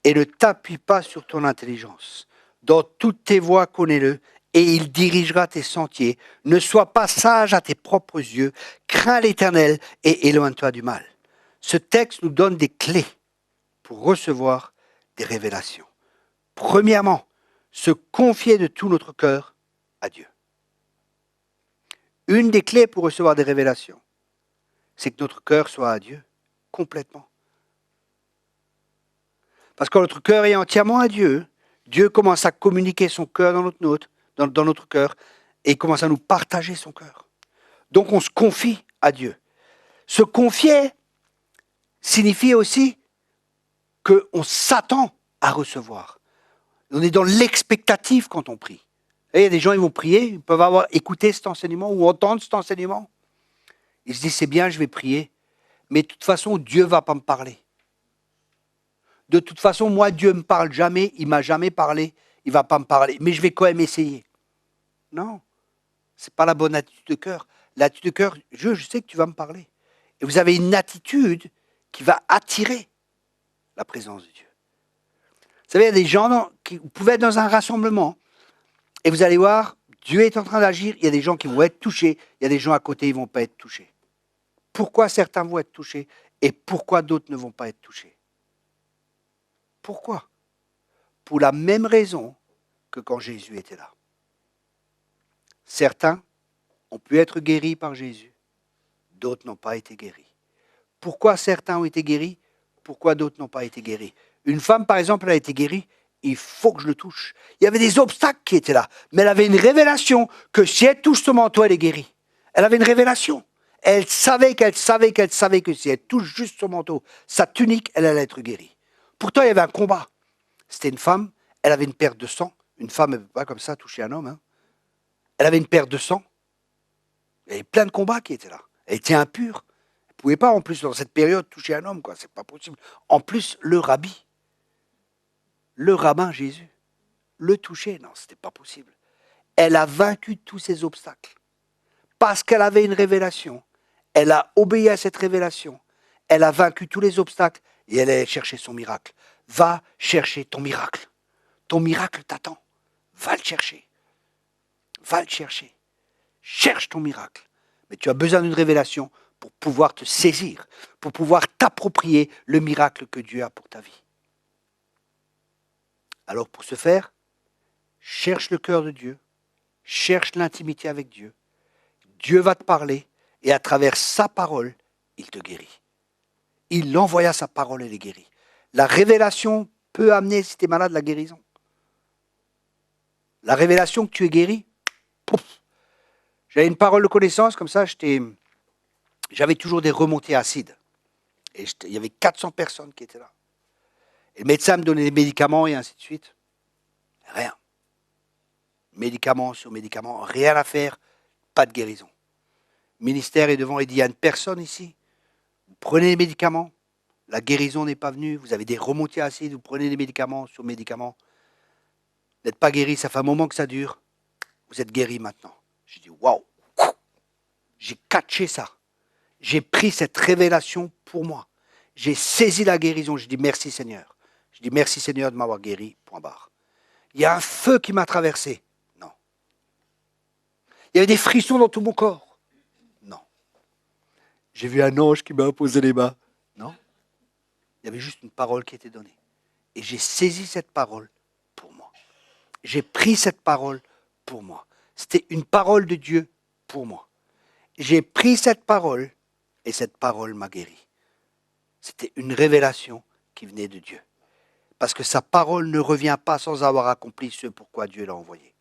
et ne t'appuie pas sur ton intelligence. Dans toutes tes voies, connais-le et il dirigera tes sentiers. Ne sois pas sage à tes propres yeux. Crains l'Éternel et éloigne-toi du mal. Ce texte nous donne des clés pour recevoir des révélations. Premièrement, se confier de tout notre cœur à Dieu. Une des clés pour recevoir des révélations, c'est que notre cœur soit à Dieu, complètement. Parce que quand notre cœur est entièrement à Dieu, Dieu commence à communiquer son cœur dans notre cœur et il commence à nous partager son cœur. Donc on se confie à Dieu. Se confier signifie aussi qu'on s'attend à recevoir. On est dans l'expectative quand on prie. Et il y a des gens, ils vont prier, ils peuvent avoir écouté cet enseignement ou entendre cet enseignement. Ils se disent, c'est bien, je vais prier, mais de toute façon, Dieu ne va pas me parler. de toute façon, moi, Dieu ne me parle jamais, il ne m'a jamais parlé, il ne va pas me parler, mais je vais quand même essayer. Non, ce n'est pas la bonne attitude de cœur. L'attitude de cœur, je sais que tu vas me parler. Et vous avez une attitude qui va attirer la présence de Dieu. Vous savez, il y a des gens qui vous pouvez être dans un rassemblement et vous allez voir, Dieu est en train d'agir, il y a des gens qui vont être touchés, il y a des gens à côté qui ne vont pas être touchés. Pourquoi certains vont être touchés et pourquoi d'autres ne vont pas être touchés? Pourquoi? Pour la même raison que quand Jésus était là. Certains ont pu être guéris par Jésus, d'autres n'ont pas été guéris. Pourquoi certains ont été guéris? Pourquoi d'autres n'ont pas été guéris? Une femme, par exemple, elle a été guérie, il faut que je le touche. Il y avait des obstacles qui étaient là, mais elle avait une révélation que si elle touche ce manteau, elle est guérie. Elle avait une révélation. Elle savait que si elle touche juste son manteau, sa tunique, elle allait être guérie. Pourtant, il y avait un combat. C'était une femme, elle avait une perte de sang. Une femme, elle ne peut pas comme ça toucher un homme. Hein. Elle avait une perte de sang. Il y avait plein de combats qui étaient là. Elle était impure. Elle ne pouvait pas, en plus, dans cette période, toucher un homme. C'est pas possible. En plus, le rabbi, le rabbin Jésus, le toucher, non, ce n'était pas possible. Elle a vaincu tous ces obstacles. Parce qu'elle avait une révélation. Elle a obéi à cette révélation. Elle a vaincu tous les obstacles et elle allait chercher son miracle. Va chercher ton miracle. Ton miracle t'attend. Va le chercher. Va le chercher. Cherche ton miracle. Mais tu as besoin d'une révélation pour pouvoir te saisir, pour pouvoir t'approprier le miracle que Dieu a pour ta vie. Alors pour ce faire, cherche le cœur de Dieu, cherche l'intimité avec Dieu. Dieu va te parler et à travers sa parole, il te guérit. Il envoya sa parole et les guérit. La révélation peut amener, si tu es malade, la guérison. La révélation que tu es guéri, pouf. J'avais une parole de connaissance, comme ça, j'avais toujours des remontées acides. Et il y avait 400 personnes qui étaient là. Et le médecin me donnait des médicaments et ainsi de suite. Rien. Médicament sur médicament, rien à faire, pas de guérison. Le ministère est devant et dit, il y a une personne ici, vous prenez les médicaments, la guérison n'est pas venue, vous avez des remontées acides, vous prenez des médicaments sur médicaments, vous n'êtes pas guéri, ça fait un moment que ça dure, vous êtes guéri maintenant. J'ai dit, waouh, j'ai catché ça. J'ai pris cette révélation pour moi. J'ai saisi la guérison, j'ai dit merci Seigneur. Je dis merci Seigneur de m'avoir guéri, point barre. Il y a un feu qui m'a traversé. Non. Il y avait des frissons dans tout mon corps. Non. J'ai vu un ange qui m'a imposé les mains. Non. Il y avait juste une parole qui était donnée. Et j'ai saisi cette parole pour moi. J'ai pris cette parole pour moi. C'était une parole de Dieu pour moi. J'ai pris cette parole et cette parole m'a guéri. C'était une révélation qui venait de Dieu. Parce que sa parole ne revient pas sans avoir accompli ce pourquoi Dieu l'a envoyé.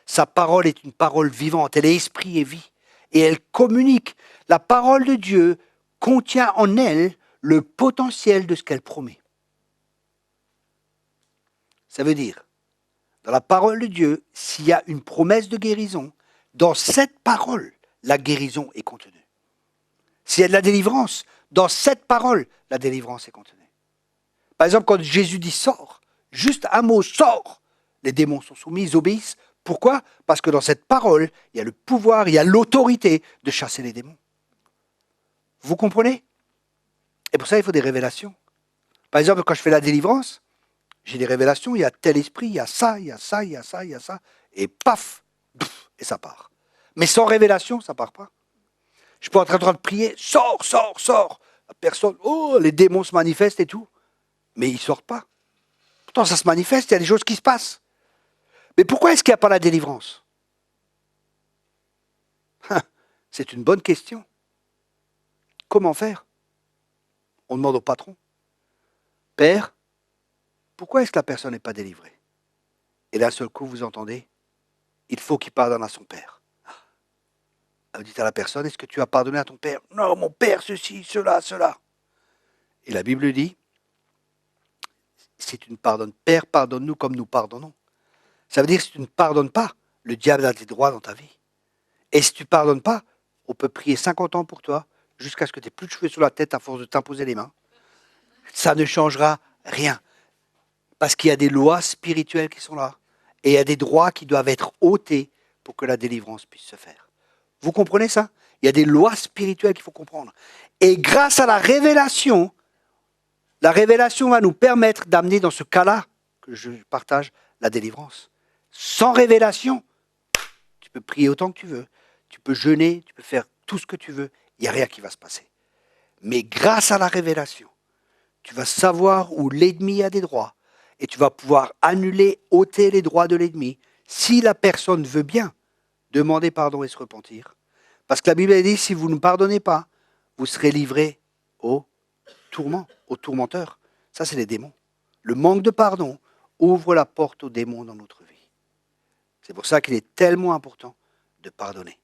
Sa parole est une parole vivante, elle est esprit et vie. Et elle communique. La parole de Dieu contient en elle le potentiel de ce qu'elle promet. Ça veut dire, dans la parole de Dieu, s'il y a une promesse de guérison, dans cette parole, la guérison est contenue. S'il y a de la délivrance, dans cette parole, la délivrance est contenue. Par exemple, quand Jésus dit sors, juste un mot sors, les démons sont soumis, ils obéissent. Pourquoi? Parce que dans cette parole, il y a le pouvoir, il y a l'autorité de chasser les démons. Vous comprenez? Et pour ça, il faut des révélations. Par exemple, quand je fais la délivrance, j'ai des révélations, il y a tel esprit, il y a ça, il y a ça, il y a ça, il y a ça, et paf, et ça part. Mais sans révélation, ça ne part pas. Je peux être en train de prier, sors, sors, sors. La personne, oh, les démons se manifestent et tout. Mais ils ne sortent pas. Pourtant, ça se manifeste, il y a des choses qui se passent. Mais pourquoi est-ce qu'il n'y a pas la délivrance? C'est une bonne question. Comment faire? On demande au patron. Père, pourquoi est-ce que la personne n'est pas délivrée? Et d'un seul coup, vous entendez, il faut qu'il pardonne à son père. Vous dites à la personne, est-ce que tu as pardonné à ton père? Non, mon père, ceci, cela, cela. Et la Bible dit, si tu ne pardonnes, Père, pardonne-nous comme nous pardonnons. Ça veut dire que si tu ne pardonnes pas, le diable a des droits dans ta vie. Et si tu ne pardonnes pas, on peut prier 50 ans pour toi, jusqu'à ce que tu n'aies plus de cheveux sur la tête à force de t'imposer les mains. Ça ne changera rien. Parce qu'il y a des lois spirituelles qui sont là. Et il y a des droits qui doivent être ôtés pour que la délivrance puisse se faire. Vous comprenez ça? Il y a des lois spirituelles qu'il faut comprendre. Et grâce à la révélation va nous permettre d'amener dans ce cas-là, que je partage, la délivrance. Sans révélation, tu peux prier autant que tu veux, tu peux jeûner, tu peux faire tout ce que tu veux, il n'y a rien qui va se passer. Mais grâce à la révélation, tu vas savoir où l'ennemi a des droits et tu vas pouvoir annuler, ôter les droits de l'ennemi si la personne veut bien demander pardon et se repentir. Parce que la Bible dit, si vous ne pardonnez pas, vous serez livrés au tourment, aux tourmenteurs. Ça, c'est les démons. Le manque de pardon ouvre la porte aux démons dans notre vie. C'est pour ça qu'il est tellement important de pardonner.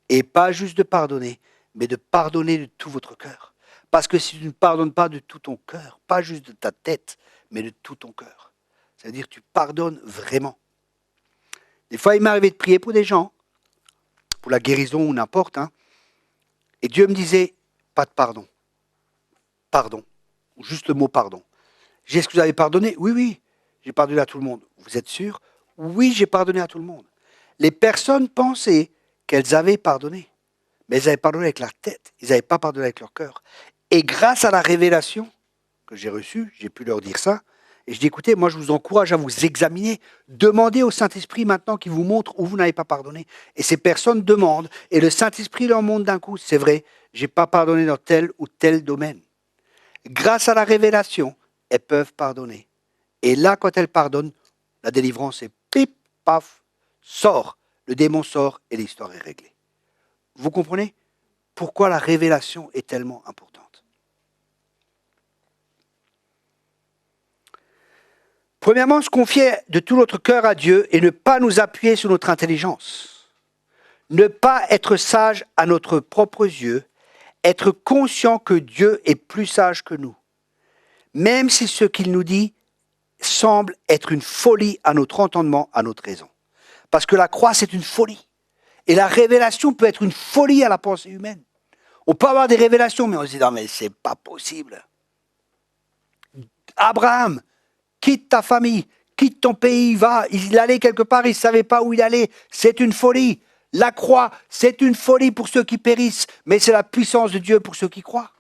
Et pas juste de pardonner, mais de pardonner de tout votre cœur. Parce que si tu ne pardonnes pas de tout ton cœur, pas juste de ta tête, mais de tout ton cœur, c'est-à-dire que tu pardonnes vraiment. Des fois, il m'est arrivé de prier pour des gens, pour la guérison ou n'importe, et Dieu me disait, pas de pardon. Pardon. Ou juste le mot pardon. J'ai dit, est-ce que vous avez pardonné? Oui, oui, j'ai pardonné à tout le monde. Vous êtes sûr? Oui, j'ai pardonné à tout le monde. Les personnes pensaient qu'elles avaient pardonné. Mais elles avaient pardonné avec la tête. Ils n'avaient pas pardonné avec leur cœur. Et grâce à la révélation que j'ai reçue, j'ai pu leur dire ça. Et je dis, écoutez, moi je vous encourage à vous examiner. Demandez au Saint-Esprit maintenant qu'il vous montre où vous n'avez pas pardonné. Et ces personnes demandent. Et le Saint-Esprit leur montre d'un coup, c'est vrai, je n'ai pas pardonné dans tel ou tel domaine. Grâce à la révélation, elles peuvent pardonner. Et là, quand elles pardonnent, la délivrance est pip, paf, sort. Le démon sort et l'histoire est réglée. Vous comprenez pourquoi la révélation est tellement importante? Premièrement, se confier de tout notre cœur à Dieu et ne pas nous appuyer sur notre intelligence. Ne pas être sage à notre propres yeux, être conscient que Dieu est plus sage que nous. Même si ce qu'il nous dit semble être une folie à notre entendement, à notre raison. Parce que la croix, c'est une folie. Et la révélation peut être une folie à la pensée humaine. On peut avoir des révélations, mais on se dit, non, mais c'est pas possible. Abraham, quitte ta famille, quitte ton pays, va. Il allait quelque part, il ne savait pas où il allait. C'est une folie. La croix, c'est une folie pour ceux qui périssent, mais c'est la puissance de Dieu pour ceux qui croient.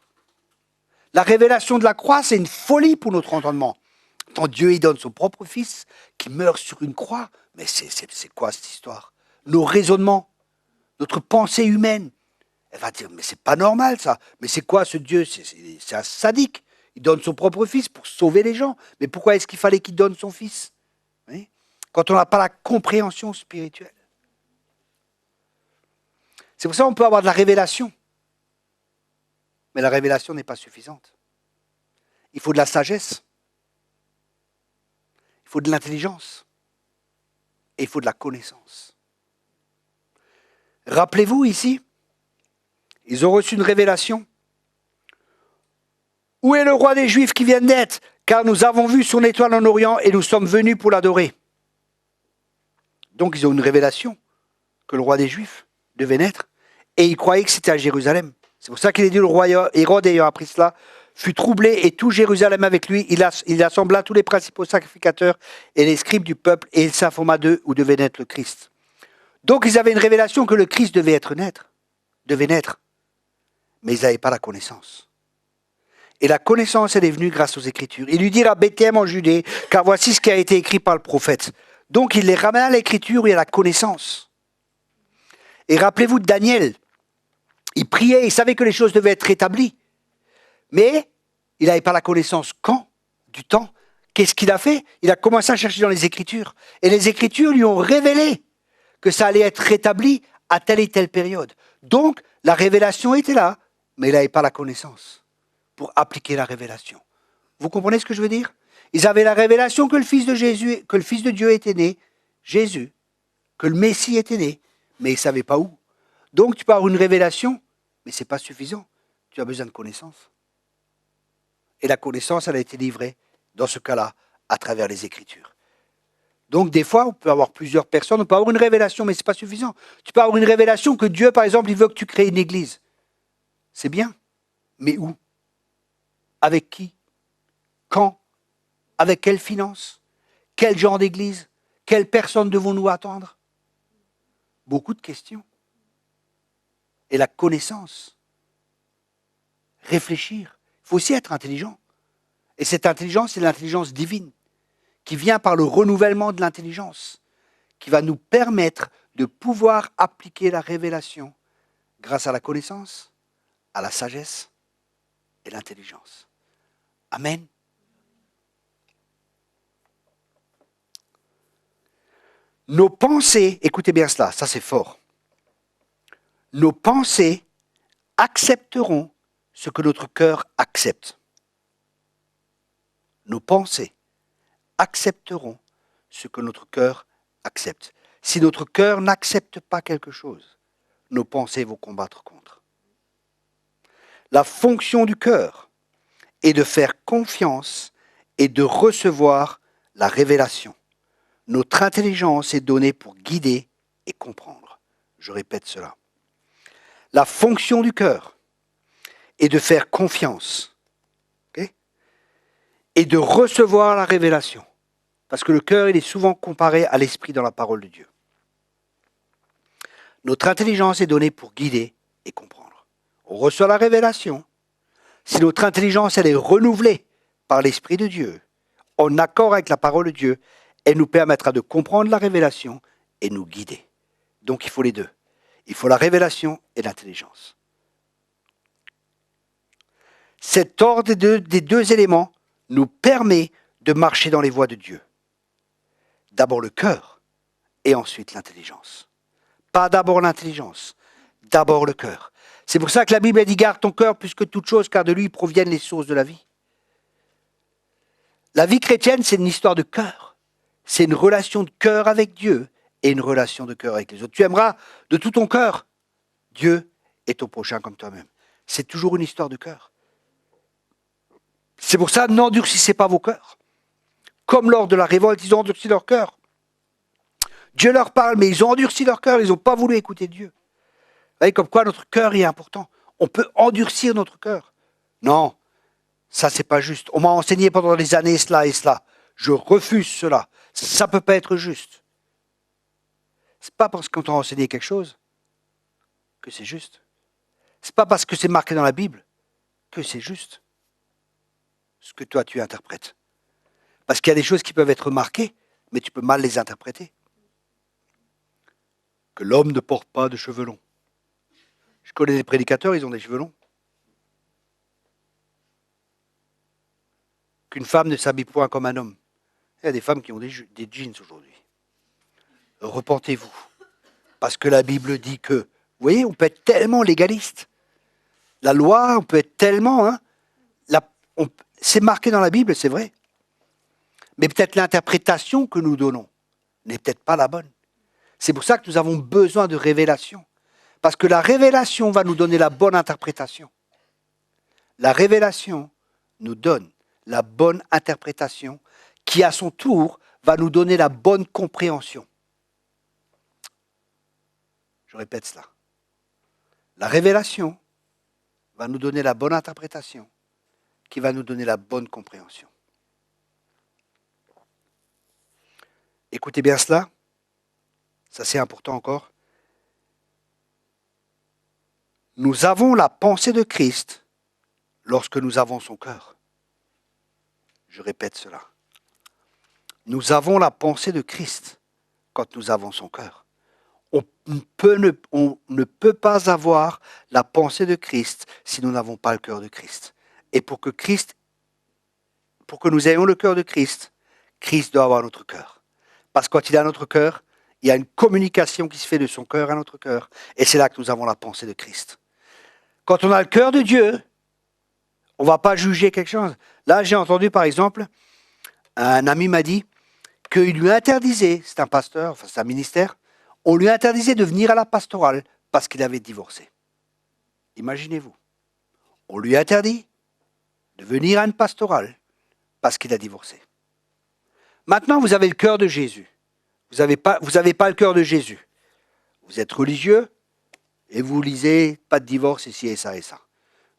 La révélation de la croix, c'est une folie pour notre entendement. Quand Dieu il donne son propre fils qui meurt sur une croix, mais c'est quoi cette histoire? Nos raisonnements, notre pensée humaine, elle va dire, mais c'est pas normal ça. Mais c'est quoi ce Dieu? C'est un sadique. Il donne son propre fils pour sauver les gens. Mais pourquoi est-ce qu'il fallait qu'il donne son fils? Oui. Quand on n'a pas la compréhension spirituelle. C'est pour ça qu'on peut avoir de la révélation. Mais la révélation n'est pas suffisante. Il faut de la sagesse. Il faut de l'intelligence. Et il faut de la connaissance. Rappelez-vous ici, ils ont reçu une révélation. Où est le roi des Juifs qui vient d'être? Car nous avons vu son étoile en Orient et nous sommes venus pour l'adorer. Donc ils ont une révélation que le roi des Juifs devait naître. Et ils croyaient que c'était à Jérusalem. C'est pour ça qu'il est dit, le roi Hérode ayant appris cela, fut troublé et tout Jérusalem avec lui. Il assembla tous les principaux sacrificateurs et les scribes du peuple et il s'informa d'eux où devait naître le Christ. Donc ils avaient une révélation que le Christ devait naître. Mais ils n'avaient pas la connaissance. Et la connaissance, elle est venue grâce aux Écritures. Il lui dit à Bethléem en Judée, car voici ce qui a été écrit par le prophète. Donc il les ramena à l'Écriture et à la connaissance. Et rappelez-vous de Daniel. Il priait, il savait que les choses devaient être rétablies. Mais il n'avait pas la connaissance quand? Du temps. Qu'est-ce qu'il a fait? Il a commencé à chercher dans les Écritures. Et les Écritures lui ont révélé que ça allait être rétabli à telle et telle période. Donc, la révélation était là, mais il n'avait pas la connaissance pour appliquer la révélation. Vous comprenez ce que je veux dire? Ils avaient la révélation que le Fils de Jésus, que le Fils de Dieu était né, Jésus, que le Messie était né, mais ils ne savaient pas où. Donc, tu peux avoir une révélation, mais ce n'est pas suffisant. Tu as besoin de connaissance. Et la connaissance, elle a été livrée, dans ce cas-là, à travers les Écritures. Donc, des fois, on peut avoir plusieurs personnes, on peut avoir une révélation, mais ce n'est pas suffisant. Tu peux avoir une révélation que Dieu, par exemple, il veut que tu crées une église. C'est bien, mais où? Avec qui? Quand? Avec quelle finance? Quel genre d'église? Quelle personne devons-nous attendre? Beaucoup de questions. Et la connaissance. Réfléchir. Il faut aussi être intelligent. Et cette intelligence, c'est l'intelligence divine, qui vient par le renouvellement de l'intelligence, qui va nous permettre de pouvoir appliquer la révélation grâce à la connaissance, à la sagesse et l'intelligence. Amen. Nos pensées, écoutez bien cela, ça c'est fort. Nos pensées accepteront ce que notre cœur accepte. Nos pensées accepteront ce que notre cœur accepte. Si notre cœur n'accepte pas quelque chose, nos pensées vont combattre contre. La fonction du cœur est de faire confiance et de recevoir la révélation. Notre intelligence est donnée pour guider et comprendre. Je répète cela. La fonction du cœur est de faire confiance, okay, et de recevoir la révélation. Parce que le cœur, il est souvent comparé à l'esprit dans la parole de Dieu. Notre intelligence est donnée pour guider et comprendre. On reçoit la révélation. Si notre intelligence, elle est renouvelée par l'Esprit de Dieu, en accord avec la parole de Dieu, elle nous permettra de comprendre la révélation et nous guider. Donc il faut les deux. Il faut la révélation et l'intelligence. Cet ordre des deux éléments nous permet de marcher dans les voies de Dieu. D'abord le cœur et ensuite l'intelligence. Pas d'abord l'intelligence, d'abord le cœur. C'est pour ça que la Bible dit « Garde ton cœur plus que toute chose, car de lui proviennent les sources de la vie ». La vie chrétienne, c'est une histoire de cœur. C'est une relation de cœur avec Dieu et une relation de cœur avec les autres. Tu aimeras de tout ton cœur Dieu et ton prochain comme toi-même. C'est toujours une histoire de cœur. C'est pour ça, n'endurcissez pas vos cœurs. Comme lors de la révolte, ils ont endurci leur cœur. Dieu leur parle, mais ils ont endurci leur cœur, ils n'ont pas voulu écouter Dieu. Vous voyez, comme quoi notre cœur est important. On peut endurcir notre cœur. Non, ça c'est pas juste. On m'a enseigné pendant des années cela et cela. Je refuse cela. Ça ne peut pas être juste. C'est pas parce qu'on t'a enseigné quelque chose que c'est juste. C'est pas parce que c'est marqué dans la Bible que c'est juste. Ce que toi tu interprètes. Parce qu'il y a des choses qui peuvent être marquées, mais tu peux mal les interpréter. Que l'homme ne porte pas de cheveux longs. Je connais des prédicateurs, ils ont des cheveux longs. Qu'une femme ne s'habille point comme un homme. Il y a des femmes qui ont des jeans aujourd'hui. Repentez-vous. Parce que la Bible dit que, vous voyez, on peut être tellement légaliste. La loi, on peut être tellement... c'est marqué dans la Bible, c'est vrai. Mais peut-être l'interprétation que nous donnons n'est peut-être pas la bonne. C'est pour ça que nous avons besoin de révélation. Parce que la révélation va nous donner la bonne interprétation. La révélation nous donne la bonne interprétation qui, à son tour, va nous donner la bonne compréhension. Je répète cela. La révélation va nous donner la bonne interprétation qui va nous donner la bonne compréhension. Écoutez bien cela. Ça, c'est important encore. Nous avons la pensée de Christ lorsque nous avons son cœur. Je répète cela. Nous avons la pensée de Christ quand nous avons son cœur. On ne peut pas avoir la pensée de Christ si nous n'avons pas le cœur de Christ. Et pour que nous ayons le cœur de Christ, Christ doit avoir notre cœur. Parce que quand il a notre cœur, il y a une communication qui se fait de son cœur à notre cœur. Et c'est là que nous avons la pensée de Christ. Quand on a le cœur de Dieu, on ne va pas juger quelque chose. Là, j'ai entendu, par exemple, un ami m'a dit qu'il lui interdisait, c'est un pasteur, enfin c'est un ministère, on lui interdisait de venir à la pastorale parce qu'il avait divorcé. Imaginez-vous. On lui interdit de venir à une pastorale parce qu'il a divorcé. Maintenant, vous avez le cœur de Jésus. Vous n'avez pas le cœur de Jésus. Vous êtes religieux et vous lisez pas de divorce ici et ça et ça.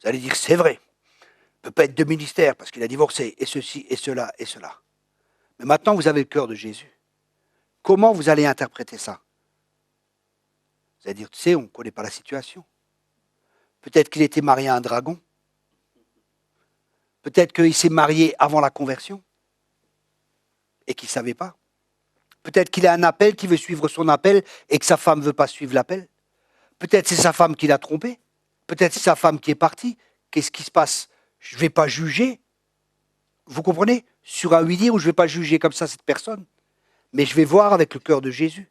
Vous allez dire c'est vrai. Il ne peut pas être de ministère parce qu'il a divorcé et ceci et cela et cela. Mais maintenant, vous avez le cœur de Jésus. Comment vous allez interpréter ça? Vous allez dire, tu sais, on ne connaît pas la situation. Peut-être qu'il était marié à un dragon. Peut-être qu'il s'est marié avant la conversion et qu'il ne savait pas. Peut-être qu'il a un appel, qu'il veut suivre son appel et que sa femme ne veut pas suivre l'appel. Peut-être c'est sa femme qui l'a trompé. Peut-être c'est sa femme qui est partie. Qu'est-ce qui se passe? Je ne vais pas juger. Vous comprenez? Sur un oui-dire où je ne vais pas juger comme ça cette personne. Mais je vais voir avec le cœur de Jésus.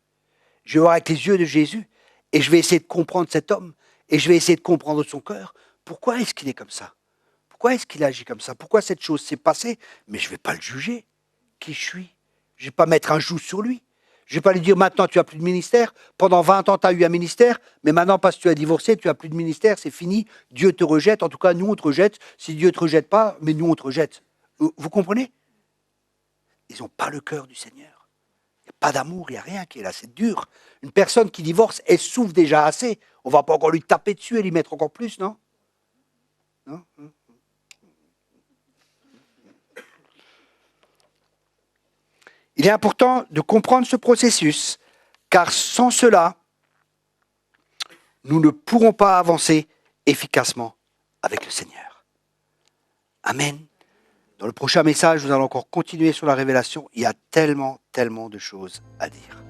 Je vais voir avec les yeux de Jésus. Et je vais essayer de comprendre cet homme. Et je vais essayer de comprendre son cœur. Pourquoi est-ce qu'il est comme ça? Pourquoi est-ce qu'il agit comme ça? Pourquoi cette chose s'est passée? Mais je ne vais pas le juger. Qui je suis? Je ne vais pas mettre un joug sur lui. Je ne vais pas lui dire maintenant tu n'as plus de ministère. Pendant 20 ans tu as eu un ministère, mais maintenant parce que tu as divorcé, tu n'as plus de ministère, c'est fini. Dieu te rejette. En tout cas, nous on te rejette. Si Dieu ne te rejette pas, mais nous on te rejette. Vous comprenez? Ils n'ont pas le cœur du Seigneur. Il n'y a pas d'amour, il n'y a rien qui est là. C'est dur. Une personne qui divorce, elle souffre déjà assez. On ne va pas encore lui taper dessus et lui mettre encore plus, non? Non? Il est important de comprendre ce processus, car sans cela, nous ne pourrons pas avancer efficacement avec le Seigneur. Amen. Dans le prochain message, nous allons encore continuer sur la révélation. Il y a tellement, tellement de choses à dire.